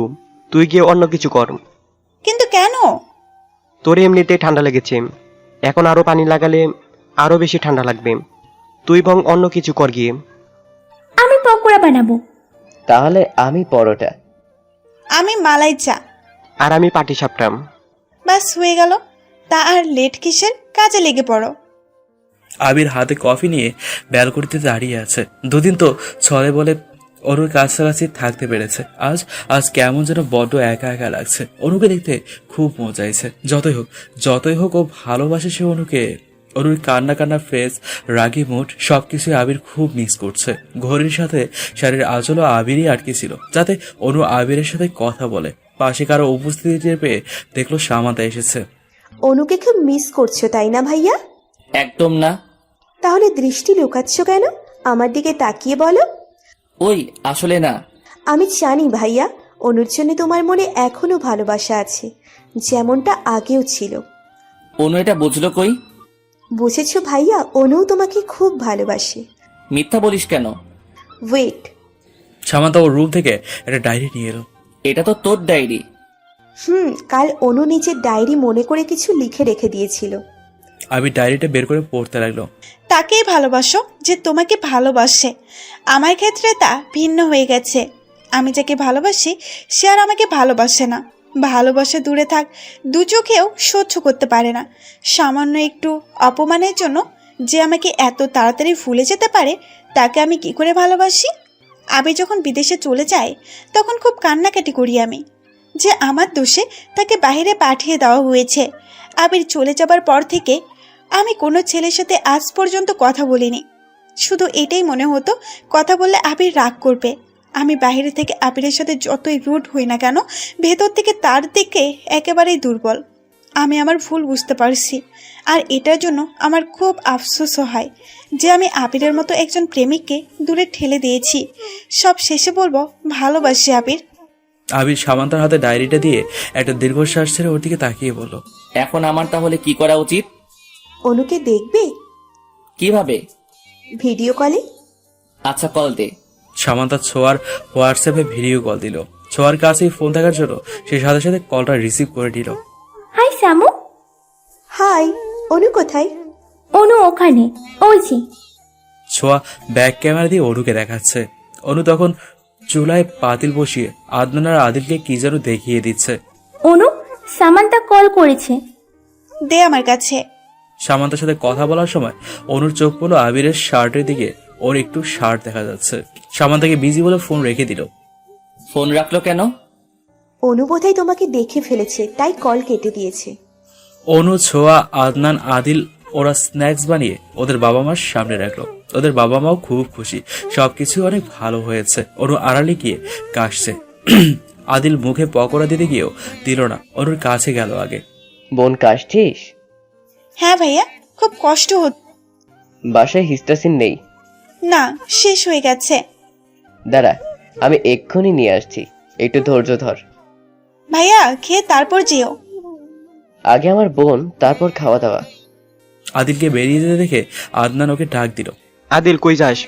তুই গিয়ে অন্য কিছু কর। কিন্তু কেন? তোর এমনিতেই ঠান্ডা লেগেছে, এখন আরো পানি লাগালে আরো বেশি ঠান্ডা লাগবে। তুই বরং অন্য কিছু কর গিয়ে। আমি পকোড়া বানাবো। তাহলে আমি পরোটা। আমি মালাই চা। আর আমি পাটিসাপটা। বাস হয়ে গেল। তা আর লেট কিসের? কাজে লেগে পড়ো। আবির হাতে কফি নিয়ে ব্যালকনিতে দাঁড়িয়ে আছে। 2 দিন তো ছলে বলে অনুর কাছাকাছি থাকতে পেরেছে। আজ কেমন যেন বড্ড একা একা লাগছে। অনুকে দেখতে খুব মজা হয়েছে। যতই হোক ও ভালোবাসে সে অনুকে। অনুর কান্না কান্না ফেস, রাগি মুড সবকিছু আবির খুব মিস করছে। ঘড়ির সাথে শাড়ির আঁচলও আবিরই আটকে ছিল, যাতে অনু আবিরের সাথে কথা বলে। পাশে কারো উপস্থিতি টের পেয়ে দেখলো সামান্তা এসেছে। অনুকে খুব মিস করছো তাই না ভাইয়া? একদম না। তাহলে দৃষ্টি লুকাচ্ছ কেন? আমার দিকে তাকিয়ে বলো। ওই আসলে না। আমি জানি ভাইয়া, অনুর জন্য তোমার মনে এখনো ভালোবাসা আছে, যেমনটা আগেও ছিল। অনু এটা বুঝলো কই? বুঝেছো ভাইয়া, অনুও তোমাকে খুব ভালোবাসে। মিথ্যা বলিস কেন? ওয়েট। সামান্তা ওর রুম থেকে একটা ডায়েরি নিয়ে এলো। এটা তো তোর ডায়েরি। কাল অনু নিজের ডায়েরি মনে করে কিছু লিখে রেখে দিয়েছিল। আমি ডায়েরিটা বের করে পড়তে লাগলো। তাকেই ভালোবাসো যে তোমাকে ভালোবাসে। আমার ক্ষেত্রে তা ভিন্ন হয়ে গেছে। আমি যাকে ভালোবাসি সে আর আমাকে ভালোবাসে না। ভালোবাসা দূরে থাক, দু চোখেও সহ্য করতে পারে না। সামান্য একটু অপমানের জন্য যে আমাকে এত তাড়াতাড়ি ভুলে যেতে পারে, তাকে আমি কি করে ভালোবাসি? আমি যখন বিদেশে চলে যাই তখন খুব কান্নাকাটি করি আমি, যে আমার দোষে তাকে বাইরে পাঠিয়ে দেওয়া হয়েছে। আবির চলে যাবার পর থেকে আমি কোনো ছেলের সাথে আজ পর্যন্ত কথা বলিনি। শুধু এটাই মনে হতো কথা বললে আবির রাগ করবে। আমি বাইরে থেকে আবিরের সাথে যতই রুড হই না কেন, ভেতর থেকে তার দিকে একেবারেই দুর্বল। আমি আমার ভুল বুঝতে পারছি, আর এটার জন্য আমার খুব আফসোসও হয় যে আমি আবিরের মতো একজন প্রেমিককে দূরে ঠেলে দিয়েছি। সব শেষে বলবো, ভালোবাসি আবির। আবির সামান্তার হাতে ডায়েরিটা দিয়ে একটা দীর্ঘশ্বাস ছেড়ে ওর দিকে তাকিয়ে বলল, এখন আমার তাহলে কি করা উচিত? অনুকে দেখবে? কিভাবে? ভিডিও কলে। আচ্ছা, কল দে। সামান্তা ছোঁয়ার হোয়াটসঅ্যাপে ভিডিও কল দিল। ছোঁয়ার কাছেই ফোন থাকার জন্য সে সাথে সাথে কলটা রিসিভ করে নিল। হাই সামু। হাই, অনু কোথায়? অনু ওখানে, ওই যে। ছোঁয়া ব্যাক ক্যামেরা দিয়ে অনুকে দেখাচ্ছে। অনু তখন চুলায় পাতিল বসিয়ে আদনান আর আদিলকে কি যেন দেখিয়ে দিচ্ছে। অনু, সামান্তা কল করেছে। দে আমার কাছে। সামান্তার সাথে কথা বলার সময় অনুর চোখ পড়লো আবিরের শার্টের দিকে। ওর একটু শার্ট দেখা যাচ্ছে। সামান্তাকে বিজি বলে ফোন রেখে দিল। ফোন রাখলো কেন? অনু বোধহয় তোমাকে দেখে ফেলেছে, তাই কল কেটে দিয়েছে। অনু, ছোঁয়া, আদনান, আদিল ওরা স্ন্যাক্স বানিয়ে ওদের বাবা মার সামনে রাখলো। ওদের বাবা মাও খুব খুশি, সবকিছু অনেক ভালো হয়েছে। অনু আড়ালে গিয়ে কাশছে। আদিল মুখে পকোড়া দিতে গিয়েও দিল না, অনুর কাছে গেল আগে। বোন কাশছিস? হ্যাঁ ভাইয়া, খুব কষ্ট হচ্ছে। বাসায় হিস্টাসিন নেই? না, শেষ হয়ে গেছে। দাঁড়া, আমি এক্ষুনি নিয়ে আসছি, একটু ধৈর্য ধর। ভাইয়া, খেয়ে তারপর যেও। আগে আমার বোন, তারপর খাওয়া দাওয়া। আদিলকে বেরিয়ে যেতে দেখে আদনান ওকে ডাক দিল। আদিল, কই যাস?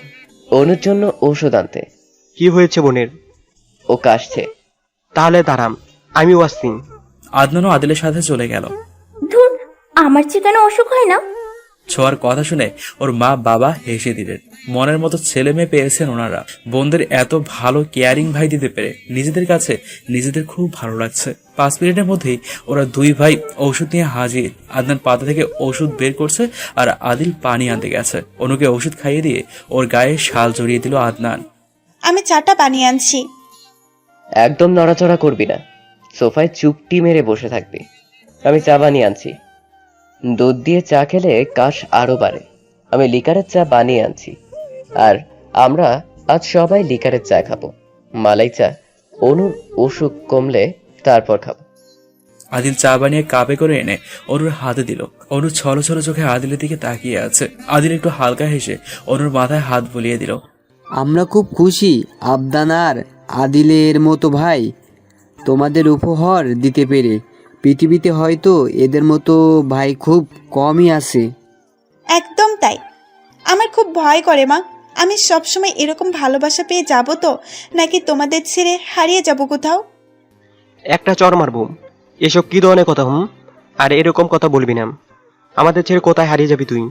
অনুর জন্য ঔষধ আনতে। কি হয়েছে বোনের? ও কাশছে। তাহলে দাঁড়াম, আমিও আসছি। আদনানও আদিলের সাথে চলে গেল। ধুর, আমার চিকেন অসুখ হয় না। ছোঁয়ার কথা শুনে ওর মা বাবা হেসে দিলেন। মনের মতো ছেলে মেয়ে পেয়েছেন ওনারা। বোনদের এত ভালো কেয়ারিং ভাই দিতে পেরে নিজেদের কাছে নিজেদের খুব ভালো লাগছে। 5 মিনিটের মধ্যেই ওরা দুই ভাই ওষুধ নিয়ে হাজির। আদনান পাতা থেকে ওষুধ বের করছে আর আদিল পানি আনতে গেছে। অনুকে ওষুধ খাইয়ে দিয়ে ওর গায়ে শাল জড়িয়ে দিল আদনান। আমি চাটা বানিয়ে আনছি। একদম নড়াচড়া করবি না, সোফায় চুপটি মেরে বসে থাকবি। আমি চা বানিয়ে আনছি। দুধ দিয়ে চা খেলে কাশ আরো বাড়ে। আমি লিকারের চা বানিয়ে আনছি, আর আমরা আজ সবাই লিকারের চা খাবো। মালাই চা অনুর অসুখ কমলে তারপর খাবো। আদিল চা বানিয়ে কাপে করে এনে অনুর হাতে দিল। অনু ছলো ছলো চোখে আদিলের দিকে তাকিয়ে আছে। আদিল একটু হালকা হেসে অনুর মাথায় হাত বুলিয়ে দিল। আমরা খুব খুশি আবদান আর আদিলের মতো ভাই তোমাদের উপহার দিতে পেরে। পৃথিবীতে হয়তো এদের মতো ভাই খুব কমই আছে। একদম তাই। আমার খুব ভয় করে মা, আমি সবসময় এরকম ভালোবাসা পেয়ে যাব তো, নাকি তোমাদের ছেড়ে হারিয়ে যাব কোথাও। একটা চর মারবো। এসব কি ধরনের কথা? আর এরকম কথা বলবি না। আমাদের ছেড়ে কোথায় হারিয়ে যাবি তুই?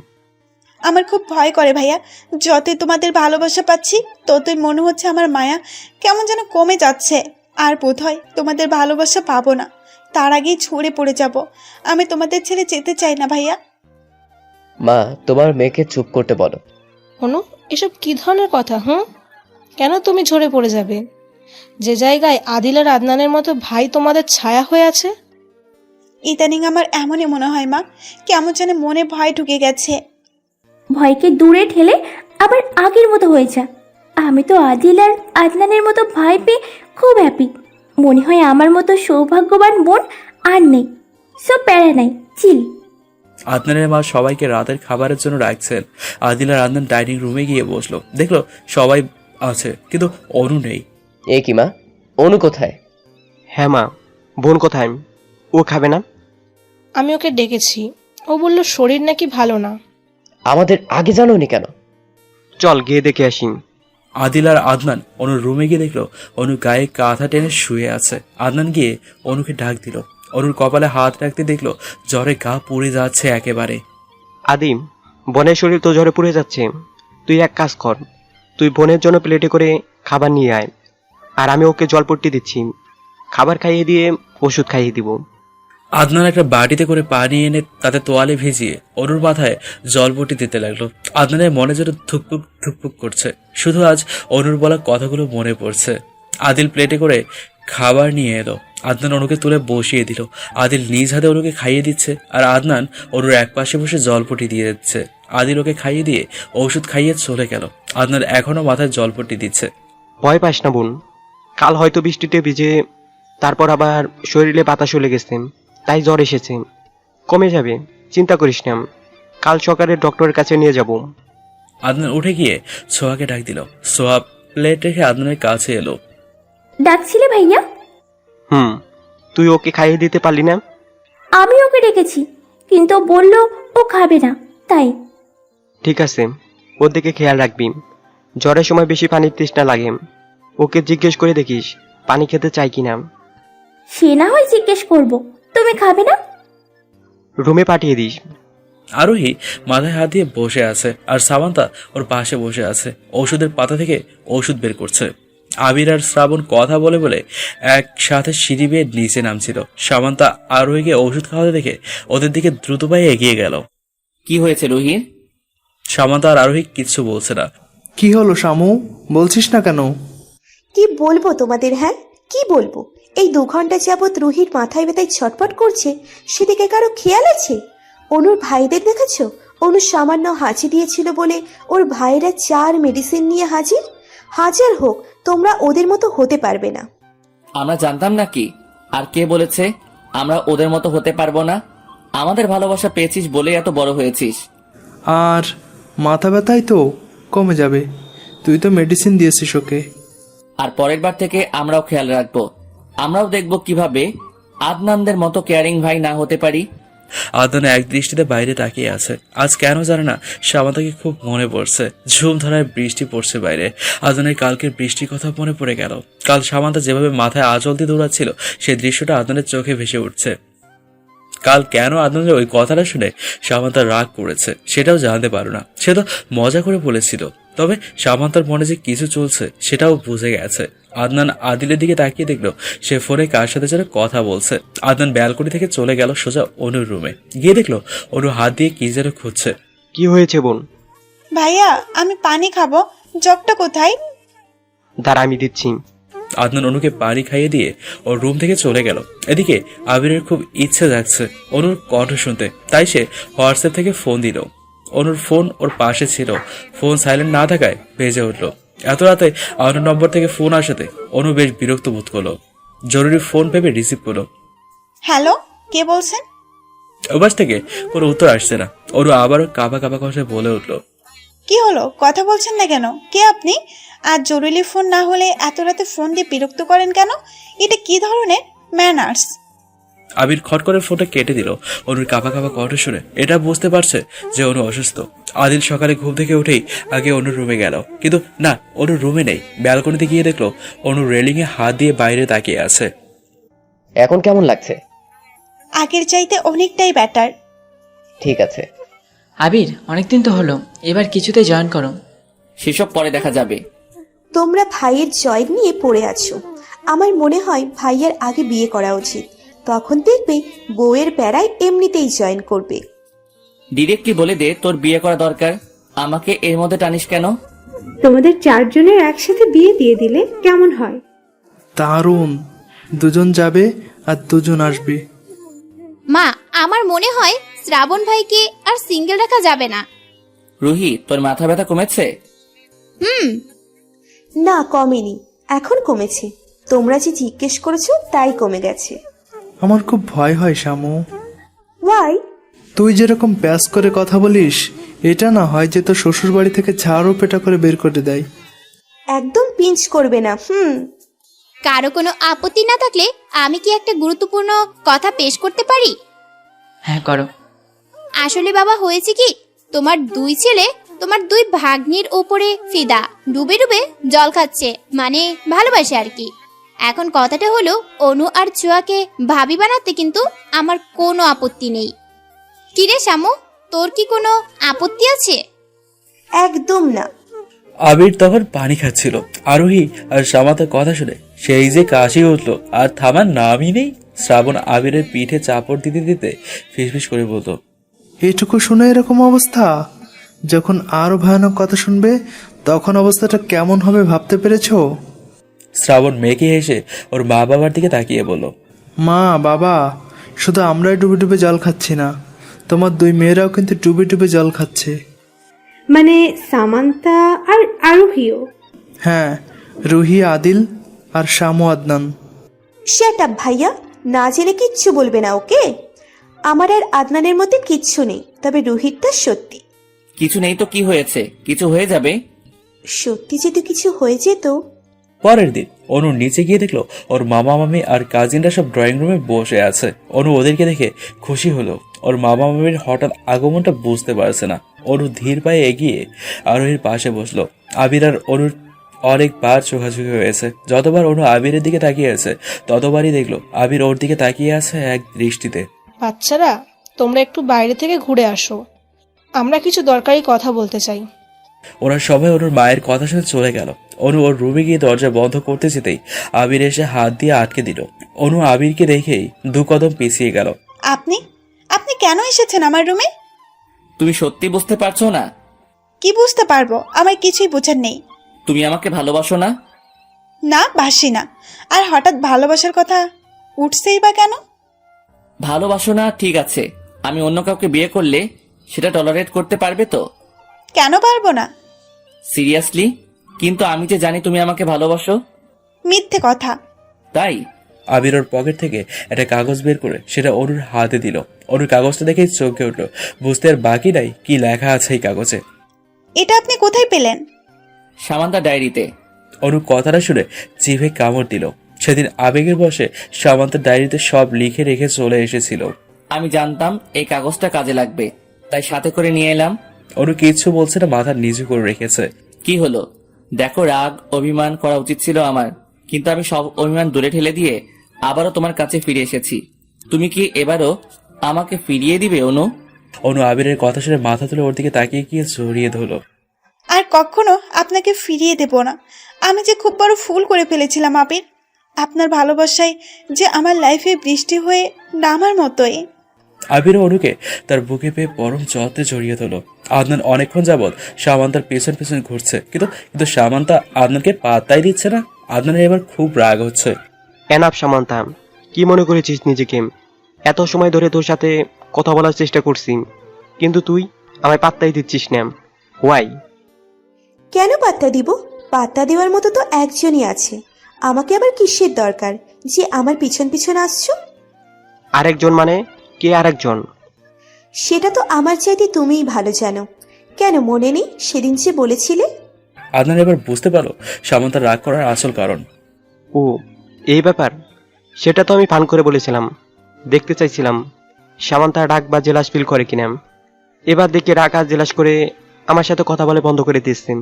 আমার খুব ভয় করে ভাইয়া। যতই তোমাদের ভালোবাসা পাচ্ছি ততই মনে হচ্ছে আমার মায়া কেমন যেন কমে যাচ্ছে। আর বোধ হয় তোমাদের ভালোবাসা পাবো না, তার আগেই ছড়ে পড়ে যাব। আমি তোমাদের ছেড়ে যেতে চাই না ভাইয়া। মা, তোমার মেয়েকে চুপ করতে বলো। অনু, এসব কি ধরনের কথা? কেন তুমি ঝরে পড়ে যাবে? যে জায়গায় আদিল আর আদনানের মতো ভাই তোমাদের ছায়া হয়ে আছে। ইদানিং আমার এমনই মনে হয় মা, কেমন যেন মনে ভয় ঢুকে গেছে। ভয়কে দূরে ঠেলে আবার আগের মতো হয়ে যা। আমি তো আদিল আর আদনানের মতো ভাই পেয়ে খুব হ্যাপি। মনে হয় আমার মতো সৌভাগ্যবান বোন আর নেই। সব প্যারা নাই, চিল। আদনানের মা সবাইকে রাতের খাবারের জন্য রাখছেন। আদিল আর আদনান ডাইনিং রুমে গিয়ে বসলো, দেখলো সবাই আছে কিন্তু অনু নেই। এ কি মা, অনু কোথায়? হ্যাঁ মা, বোন কোথায়? ও খাবে না? আমি ওকে ডেকেছি, ও বলল শরীর নাকি ভালো না। আমাদের আগে জানোনি কেন? চল গিয়ে দেখে আসি। আদিল আর আদনান অনুর রুমে গিয়ে দেখলো অনু গায়ে কাঁথা টেনে শুয়ে আছে। আদনান গিয়ে অনুকে ডাক দিল। অনুর কপালে হাত রাখতে দেখলো জ্বরে গা পুড়ে যাচ্ছে একেবারে। আদিম, বোনের শরীর তো জ্বরে পুড়ে যাচ্ছে। তুই এক কাজ কর, তুই বোনের জন্য প্লেটে করে খাবার নিয়ে আয়, আর আমি ওকে জলপট্টি দিচ্ছি। খাবার খাইয়ে দিয়ে ওষুধ খাইয়ে দিব। আদনান একটা বাটিতে করে পানি এনে তাতে তোয়ালে ভিজিয়ে অনুর মাথায় জলপটি দিতে লাগলো। আদনানের মনে যেন ধুকপুক ধুকপুক করছে। শুধু আজ অনুর বলা কথাগুলো মনে পড়ছে। আদিল প্লেটে করে খাবার নিয়ে এলো। আদনান অনুকে তুলে বসিয়ে দিল। আদিল নিজ হাতে অনুকে খাইয়ে দিচ্ছে, আর আদনান অনুর এক পাশে বসে জলপটি দিয়ে দিচ্ছে। আদিল ওকে খাইয়ে দিয়ে ওষুধ খাইয়ে চলে গেল। আদনান এখনো মাথায় জলপটি দিচ্ছে। ভয় পাস না বোন, কাল হয়তো বৃষ্টিতে ভিজে তারপর আবার শরীরে বাতাসও লেগেছে, তাই জ্বর এসেছে। কমে যাবে, চিন্তা করিস না। কাল সকালে ডক্টরের কাছে নিয়ে যাব। আদনান উঠে গিয়ে সোহাকে ডাক দিল। সোহা প্লেট রেখে আদনানের কাছে এলো। ডাকছিলে ভাইয়া? তুই ওকে খাইয়ে দিতে পারলি না? আমি ওকে ডেকেছি, কিন্তু ও বললো ও খাবে না, তাই। ঠিক আছে, ওর দিকে খেয়াল রাখবি। জ্বরের সময় বেশি পানির তৃষ্ণা লাগে। ওকে জিজ্ঞেস করে দেখিস পানি খেতে চাই কিনা। সে না হয় জিজ্ঞেস করব, তুমি খাবে না? রুমে পাঠিয়ে দিস। আরোহী মাথায় হাত দিয়ে বসে আছে, আর সামান্তা ওর পাশে বসে আছে। ওষুধের পাতা থেকে ওষুধ বের করছে। আবির আর শ্রাবণ কথা বলে বলে একসাথে সিঁড়ি বেয়ে নিচে নামছিল। সামান্তা আরোহীকে ওষুধ খাওয়াতে দেখে ওদের দিকে দ্রুত পায়ে এগিয়ে গেল। কি হয়েছে রুহির? সামান্তা আর আরোহী কিচ্ছু বলছে না। কি হলো শামু, বলছিস না কেন? কি বলবো তোমাদের? হ্যাঁ, কি বলবো? এই 2 ঘন্টা যাবৎ রুহির মাথায় ব্যথায় ছটফট করছে, সেদিকে কারো খেয়াল আছে? অনুর ভাইদের দেখেছ? অনু সামান্য হাঁচি দিয়েছিল বলে ওর ভাইরা 4 মেডিসিন নিয়ে হাজির। হাজার হোক, তোমরা ওদের মতো হতে পারবে না। আমরা জানতাম নাকি? আর কে বলেছে আমরা ওদের মতো হতে পারবো না? আমাদের ভালোবাসা পেয়েছিস বলে এত বড় হয়েছিস। আর মাথা ব্যথাই তো কমে যাবে, তুই তো মেডিসিন দিয়েছিস ওকে। আর পরের বার থেকে আমরাও খেয়াল রাখবো। আমরাও দেখবো কিভাবে আদনানদের মতো কেয়ারিং ভাই না হতে পারি। আদনান এক দৃষ্টিতে বাইরে তাকিয়ে আছে। আজ কেন জানে না সামান্তাকে খুব মনে পড়ছে। ঝুম ধরায় বৃষ্টি পড়ছে বাইরে। আদনানের কালকের বৃষ্টির কথা মনে পড়ে গেল। কাল সামান্তা যেভাবে মাথায় আঁচল দিয়ে দৌড়াচ্ছিল, সেই দৃশ্যটা আদনানের চোখে ভেসে উঠছে। কাল কেন আদনানের ওই কথাটা শুনে সামান্তা রাগ করেছে সেটাও জানতে পারো না। সে তো মজা করে বলেছিল, তবে সামান্তার মনে যে কিছু চলছে সেটাও বুঝে গেছে। আদনান আদিলের দিকে তাকিয়ে দেখলো সে ফোনে কার সাথে যেন কথা বলছে। আদনান ব্যালকনি থেকে চলে গেল সোজা অনুর রুমে। গিয়ে দেখলো অনু হাত দিয়ে কি যেন খুঁজছে। কি হয়েছে বোন? ভাইয়া, আমি পানি খাবো, জগটা কোথায়? দাঁড়া, আমি দিচ্ছি। আদনান অনুকে পানি খাইয়ে দিয়ে ওর রুম থেকে চলে গেল। এদিকে আবিরের খুব ইচ্ছে যাচ্ছে অনুর কণ্ঠ শুনতে, তাই সে হোয়াটসঅ্যাপ থেকে ফোন দিল। অনুর ফোন ওর পাশে ছিল, ফোন সাইলেন্ট না থাকায় বেজে উঠলো। এত রাতে অনুর নম্বর থেকে ফোন আসাতে অনু বেশ বিরক্ত বোধ করলো। জরুরি ফোন ভেবে রিসিভ করলো। হ্যালো, কে বলছেন? ওপাশ থেকে কোনো উত্তর আসছে না। অনু আবারও কাঁপা কাঁপা কথায় বলে উঠলো, কি হলো, কথা বলছেন না কেন? কে আপনি? আর জরুরি ফোন না হলে এত রাতে ফোন দিয়ে বিরক্ত করেন কেন? এটা কি ধরনের ম্যানার্স? আবির খট করে ফোনটা কেটে দিল। অনুর কাঁপা কাঁপা কণ্ঠ শুনে এটা বুঝতে পারছে যে অনু অসুস্থ। আদিল সকালে ঘুম থেকে উঠেই আগে অনুর রুমে গেল, কিন্তু না, অনুর রুমে নেই। ব্যালকনিতে গিয়ে দেখলো অনু রেলিং এ হাত দিয়ে বাইরে তাকিয়ে আছে। এখন কেমন লাগছে? আগের চাইতে অনেকটাই বেটার। ঠিক আছে। আবির, অনেকদিন তো হলো, এবার কিছুতে জয়েন করো। সেসব পরে দেখা যাবে। তোমরা ভাইয়ের জয় নিয়ে পড়ে আছো। আমার মনে হয় ভাইয়ের আগে বিয়ে করা উচিত, তখন দেখবে বউয়ের বেড়ায় এমনিতেই জয়েন করবে। ডিরেক্টলি বলে দে তোর বিয়ে করা দরকার, আমাকে এর মধ্যে টানিস কেন? তোমাদের 4 জনের একসাথে বিয়ে দিয়ে দিলে কেমন হয়? দারুণ, 2 জন যাবে আর 2 জন আসবে। মা, আমার মনে হয় শ্রাবণ ভাইকে আর সিঙ্গেল রাখা যাবে না। রুহি, তোর মাথা ব্যথা কমেছে? না, কমেনি, এখন কমেছে। তোমরা যে জিজ্ঞেস করেছো তাই কমে গেছে। আমার খুব ভয় হয় শামু। ওয়াই? তুই যেরকম প্যাস করে কথা বলিস, এটা না হয় যে তোর শ্বশুর বাড়ি থেকে ঝাড়ু পেটা করে বের করে দেয়। একদম পিঞ্চ করবে না। কারো কোনো আপত্তি না থাকলে আমি কি একটা গুরুত্বপূর্ণ কথা পেশ করতে পারি? হ্যাঁ করো। আসলে বাবা, হয়েছে কি, তোমার দুই ছেলে তোমার দুই ভাগ্নির উপরে ফিদা, ডুবে ডুবে জল খাচ্ছে, মানে ভালোবাসে আর কি। এখন কথাটা হলো, অনু আর ছোঁয়াকে ভাবি বানাতে কিন্তু আমার কোনো আপত্তি নেই। কিরে শামু, তোর কি কোনো আপত্তি আছে? একদম না। আবির তখন পানি খাচ্ছিল। আরোহী আর সামান্তার কথা শুনে সেই যে কাশি উঠলো, আর থামার নামই নেই। শ্রাবণ আবিরের পিঠে চাপড় দিতে দিতে ফিসফিস করে বলতো, এইটুকু শুনে এরকম অবস্থা? যখন আরো ভয়ানক কথা শুনবে তখন অবস্থাটা কেমন হবে ভাবতে পেরেছো? শ্রাবণ মেয়েকে এসে ওর মা বাবার দিকে তাকিয়ে বলল, মা বাবা, শুধু আমরাই ডুবে ডুবে জল খাচ্ছি না, তোমার দুই মেয়েরাও কিন্তু ডুবে ডুবে জল খাচ্ছে। মানে সামান্তা আর আরোহীও? হ্যাঁ, রুহি, আদিল আর শামু, আদনান। শ্যাট আপ ভাইয়া, না জেনে কিচ্ছু বলবে না, ওকে? আমার আর আদনানের মধ্যে কিচ্ছু নেই, তবে রোহিতটা সত্যি। কিছু নেই তো কি হয়েছে, কিছু হয়ে যাবে। সত্যি যদি কিছু হয়ে যেত। পরের দিন অনু নিচে গিয়ে দেখলো ওর মামা মামি আর কাজিনরা সব ড্রয়িং রুমে বসে আছে। অনু ওদেরকে দেখে খুশি হলো। ওর মামা মামির হঠাৎ আগমনটা বুঝতে পারছে না। অনু ধীর পায়ে এগিয়ে আরোহীর পাশে বসলো। আবির আর অনুর অনেকবার চোখাচোখি হয়েছে। যতবার অনু আবিরের দিকে তাকিয়ে আছে, ততবারই দেখলো আবির ওর দিকে তাকিয়ে আছে এক দৃষ্টিতে। বাচ্চারা, তোমরা একটু বাইরে থেকে ঘুরে আসো, আমরা কিছু দরকারি কথা বলতে চাই। ওরা সবাই অনুর মায়ের কথা শুনে চলে গেল। অনু ওর রুমে গিয়ে দরজা বন্ধ করতে যেতেই আবির এসে হাত দিয়ে আটকে দিল। অনু আবিরকে দেখেই দু কদম পিছিয়ে গেল। আপনি আপনি কেন এসেছেন আমার রুমে? তুমি সত্যি বুঝতে পারছো না? কি বুঝতে পারবো? আমার কিছুই বোঝার নেই। তুমি আমাকে ভালোবাসো না? না, বাসি না। আর হঠাৎ ভালোবাসার কথা উঠছেই বা কেন? ভালোবাসো না ঠিক আছে, আমি অন্য কাউকে বিয়ে করলে সেটা টলারেট করতে পারবে তো? কেন পারবো না? সিরিয়াসলি? কিন্তু আমি যে জানি তুমি আমাকে ভালোবাসো। মিথ্যে কথা। তাই আবির ওর পকেট থেকে একটা কাগজ বের করে সেটা অনুর হাতে দিল। অনুর কাগজটা দেখেই চমকে উঠল। বুঝতে আর বাকি নাই কি লেখা আছে এই কাগজে। এটা আপনি কোথায় পেলেন? সামান্তা ডায়েরিতে। অনু কথাটা শুনে জিভে কামড় দিল। সেদিন আবেগের বশে সামান্তার ডায়েরিতে সব লিখে রেখে চলে এসেছিল। আমি জানতাম এই কাগজটা কাজে লাগবে, তাই সাথে করে নিয়ে এলাম। অনু কিচ্ছু বলছে না, মাথা নিচু করে রেখেছে। কি হলো? দেখো, রাগ অভিমান করা উচিত ছিল আমার, কিন্তু আমি সব অভিমান দূরে ঠেলে দিয়ে আবারও তোমার কাছে ফিরে এসেছি। তুমি কি এবারও আমাকে ফিরিয়ে দিবে অনু? অনু আবিরের কথা শুনে মাথা তুলে ওর দিকে তাকিয়ে গিয়ে জড়িয়ে ধরলো। আর কখনো আপনাকে ফিরিয়ে দেব না। আমি যে খুব বড় ভুল করে ফেলেছিলাম আবির। আপনার ভালোবাসায় যে আমার লাইফে বৃষ্টি হয়ে নামার মতোই। আবির অনুকে তার বুকে পেয়ে পরম যত্নে জড়িয়ে ধরল। আদনান অনেকক্ষণ যাবৎ সামান্তার পেছন পেছন ঘুরছে, কিন্তু সামান্তা আদনানকে পাত্তাই দিচ্ছে না। আদনানের এবার খুব রাগ হচ্ছে। এনাফ সামান্তা, কি মনে করেছিস নিজেকে? এত সময় ধরে তোর সাথে কথা বলার চেষ্টা করছি, কিন্তু তুই আমায় পাত্তাই দিচ্ছিস না। ওয়াই? কেন পাত্তা দিব? পাত্তা দেওয়ার মতো তো একজনই আছে। আমাকে আবার কিসের দরকার যে আমার পিছন পিছন আসছো? আরেকজন মানে কে আরেকজন? সেটা তো আমার চাইতে তুমিই ভালো জানো। কেন মনে নেই সেদিন যে বলেছিলে? আদনান এবার বুঝতে পারলো সামান্তার রাগ করার আসল কারণ। ও, এই ব্যাপার? সেটা তো আমি ফান করে বলেছিলাম, দেখতে চাইছিলাম সামান্তা রাগ বা জেলাস ফিল করে কিনা। এবার দেখে রাগ আর জেলাস করে আমার সাথে কথা বলে বন্ধ করে দিচ্ছেন।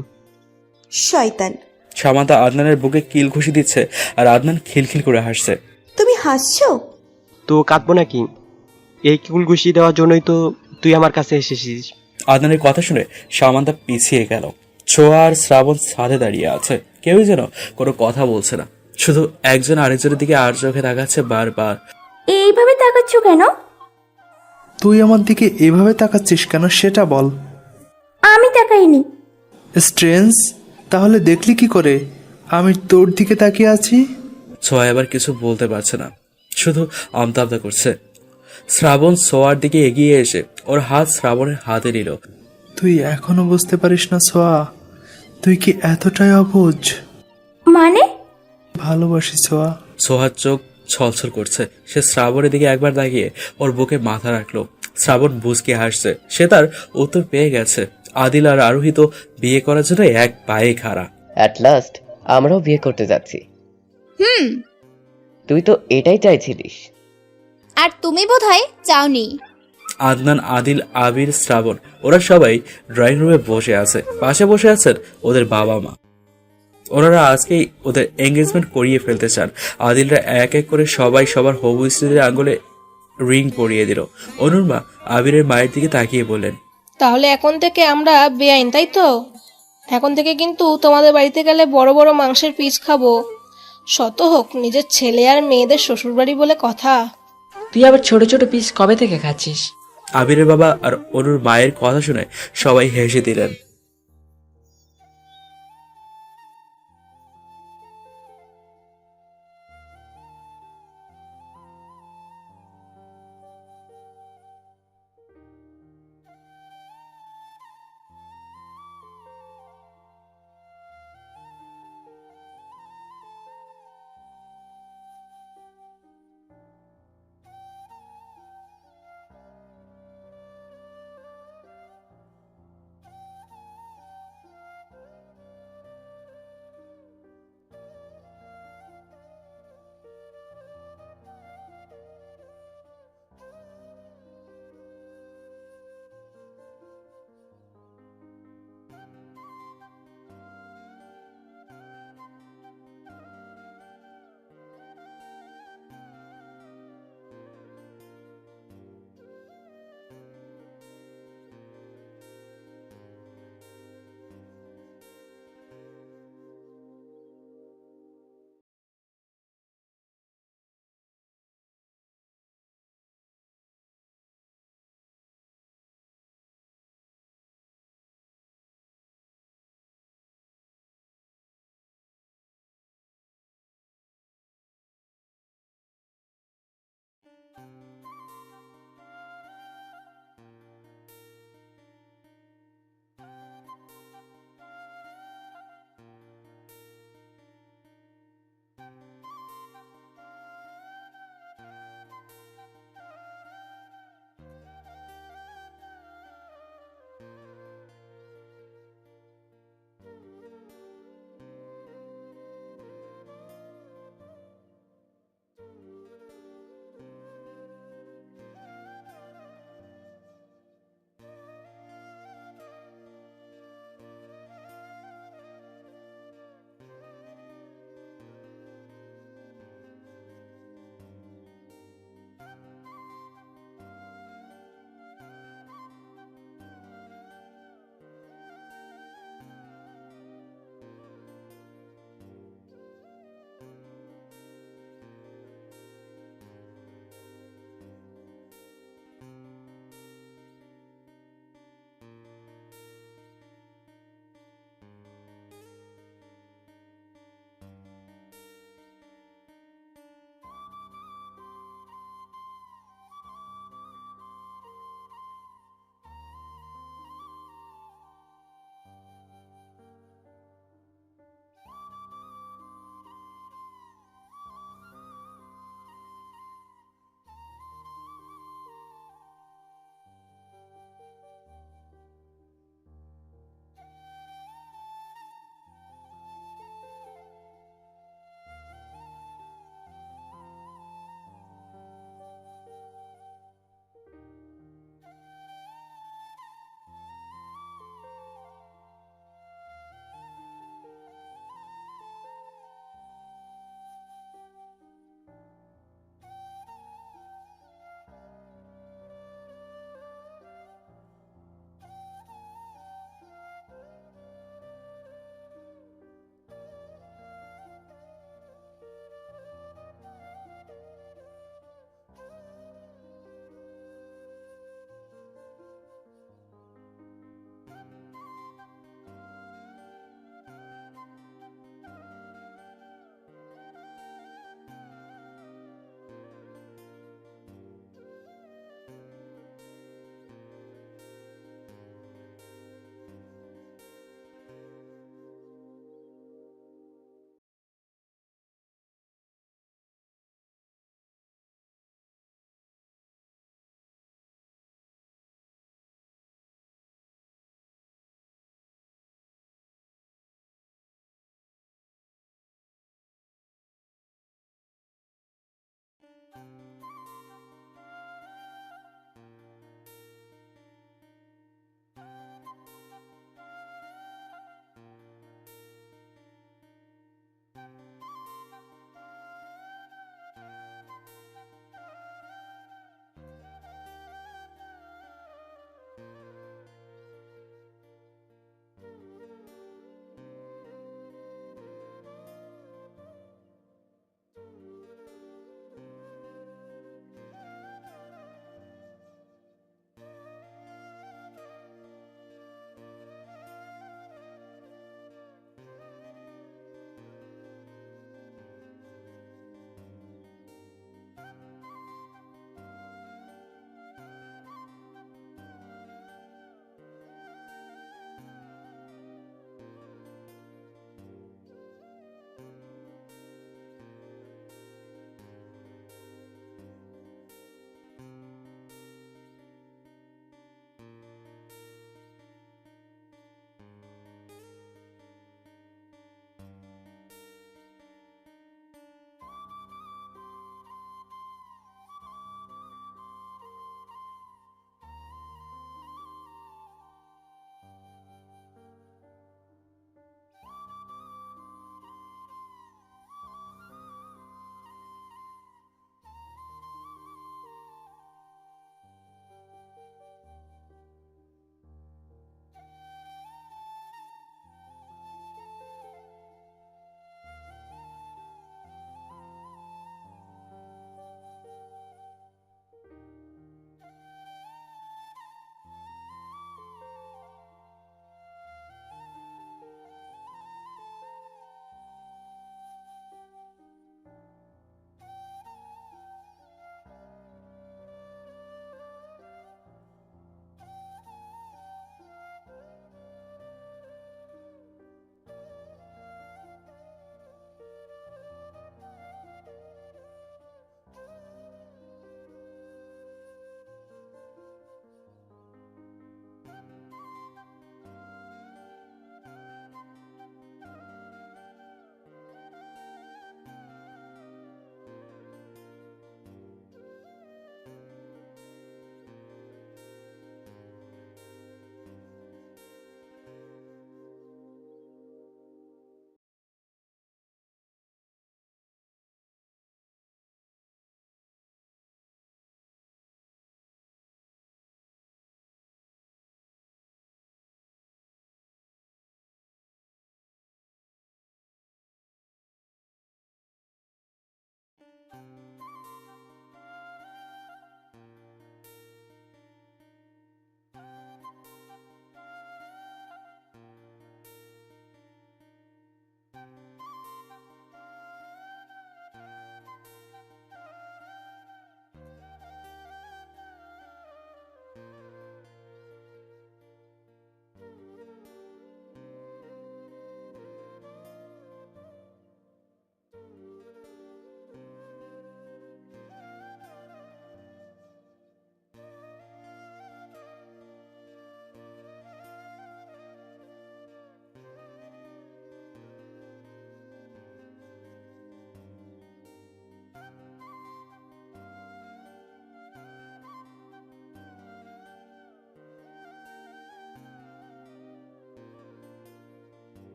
শয়তান! সামান্তা আদনানের বুকে কিল ঘুষি দিচ্ছে আর আদনান খিলখিল করে হাসছে। তুমি হাসছো? তো কাঁদবো নাকি? এই কুল ঘুষি দেওয়ার জন্যই তো তুই আমার কাছে এসেছিস। আদনানের কথা শুনে সামান্তা পিছিয়ে গেল। ছোঁয়া আর শ্রাবণ ছাদে দাঁড়িয়ে আছে। কেউই যেন কোনো কথা বলছে না, শুধু একজন আরেকজনের দিকে আর চোখে তাকাচ্ছে বারবার। এইভাবে তাকাচ্ছ কেন? তুই আমার দিকে এভাবে তাকাচ্ছিস কেন সেটা বল। আমি তাকাইনি। স্ট্রেঞ্জ, তাহলে দেখলি কি করে আমি তোর দিকে তাকিয়ে আছি? ছোঁয়া এবার কিছু বলতে পারছে না, শুধু আমতা আমতা করছে। শ্রাবণ ছোঁয়ার দিকে এগিয়ে এসে ওর হাত শ্রাবণের হাতে নিল। তুই এখনো বুঝতে পারিস না ছোঁয়া? তুই কি এতটাই অবুঝ? মানে? ভালোবাসি ছোঁয়া। সোহার চোখ ছলছল করছে। সে শ্রাবণের দিকে একবার তাকিয়ে ওর বুকে মাথা রাখলো। শ্রাবণ বুঝকে হাসছে। সে তার উত্তর পেয়ে গেছে। আদিল আর আরোহী তো বিয়ে করার জন্য এক পায়ে খাড়া। অ্যাট লাস্ট আমরাও বিয়ে করতে যাচ্ছি। হুম, তুই তো এটাই চাইছিলিস। আর তুমি বোধহয় চাওনি। আদনান, আদিল, আবির, শ্রাবণ ওরা সবাই ড্রয়িং রুমে বসে আছে। পাশে বসে আছেন ওদের বাবা মা। ওনারা আজকেই ওদের এঙ্গেজমেন্ট করিয়ে ফেলতে চান। আদিলরা এক এক করে সবাই সবার হবু স্ত্রীদের আঙ্গুলে রিং পরিয়ে দিল। অনুর মা আবিরের মায়ের দিকে তাকিয়ে বললেন, তাহলে এখন থেকে আমরা বেআইন, তাই তো? এখন থেকে কিন্তু তোমাদের বাড়িতে গেলে বড় বড় মাংসের পিস খাবো। শত হোক নিজের ছেলে আর মেয়েদের শ্বশুরবাড়ি বলে কথা। তুই আবার ছোট ছোট পিস কবে থেকে খাচ্ছিস? আবিরের বাবা আর অনুর মায়ের কথা শুনে সবাই হেসে দিলেন।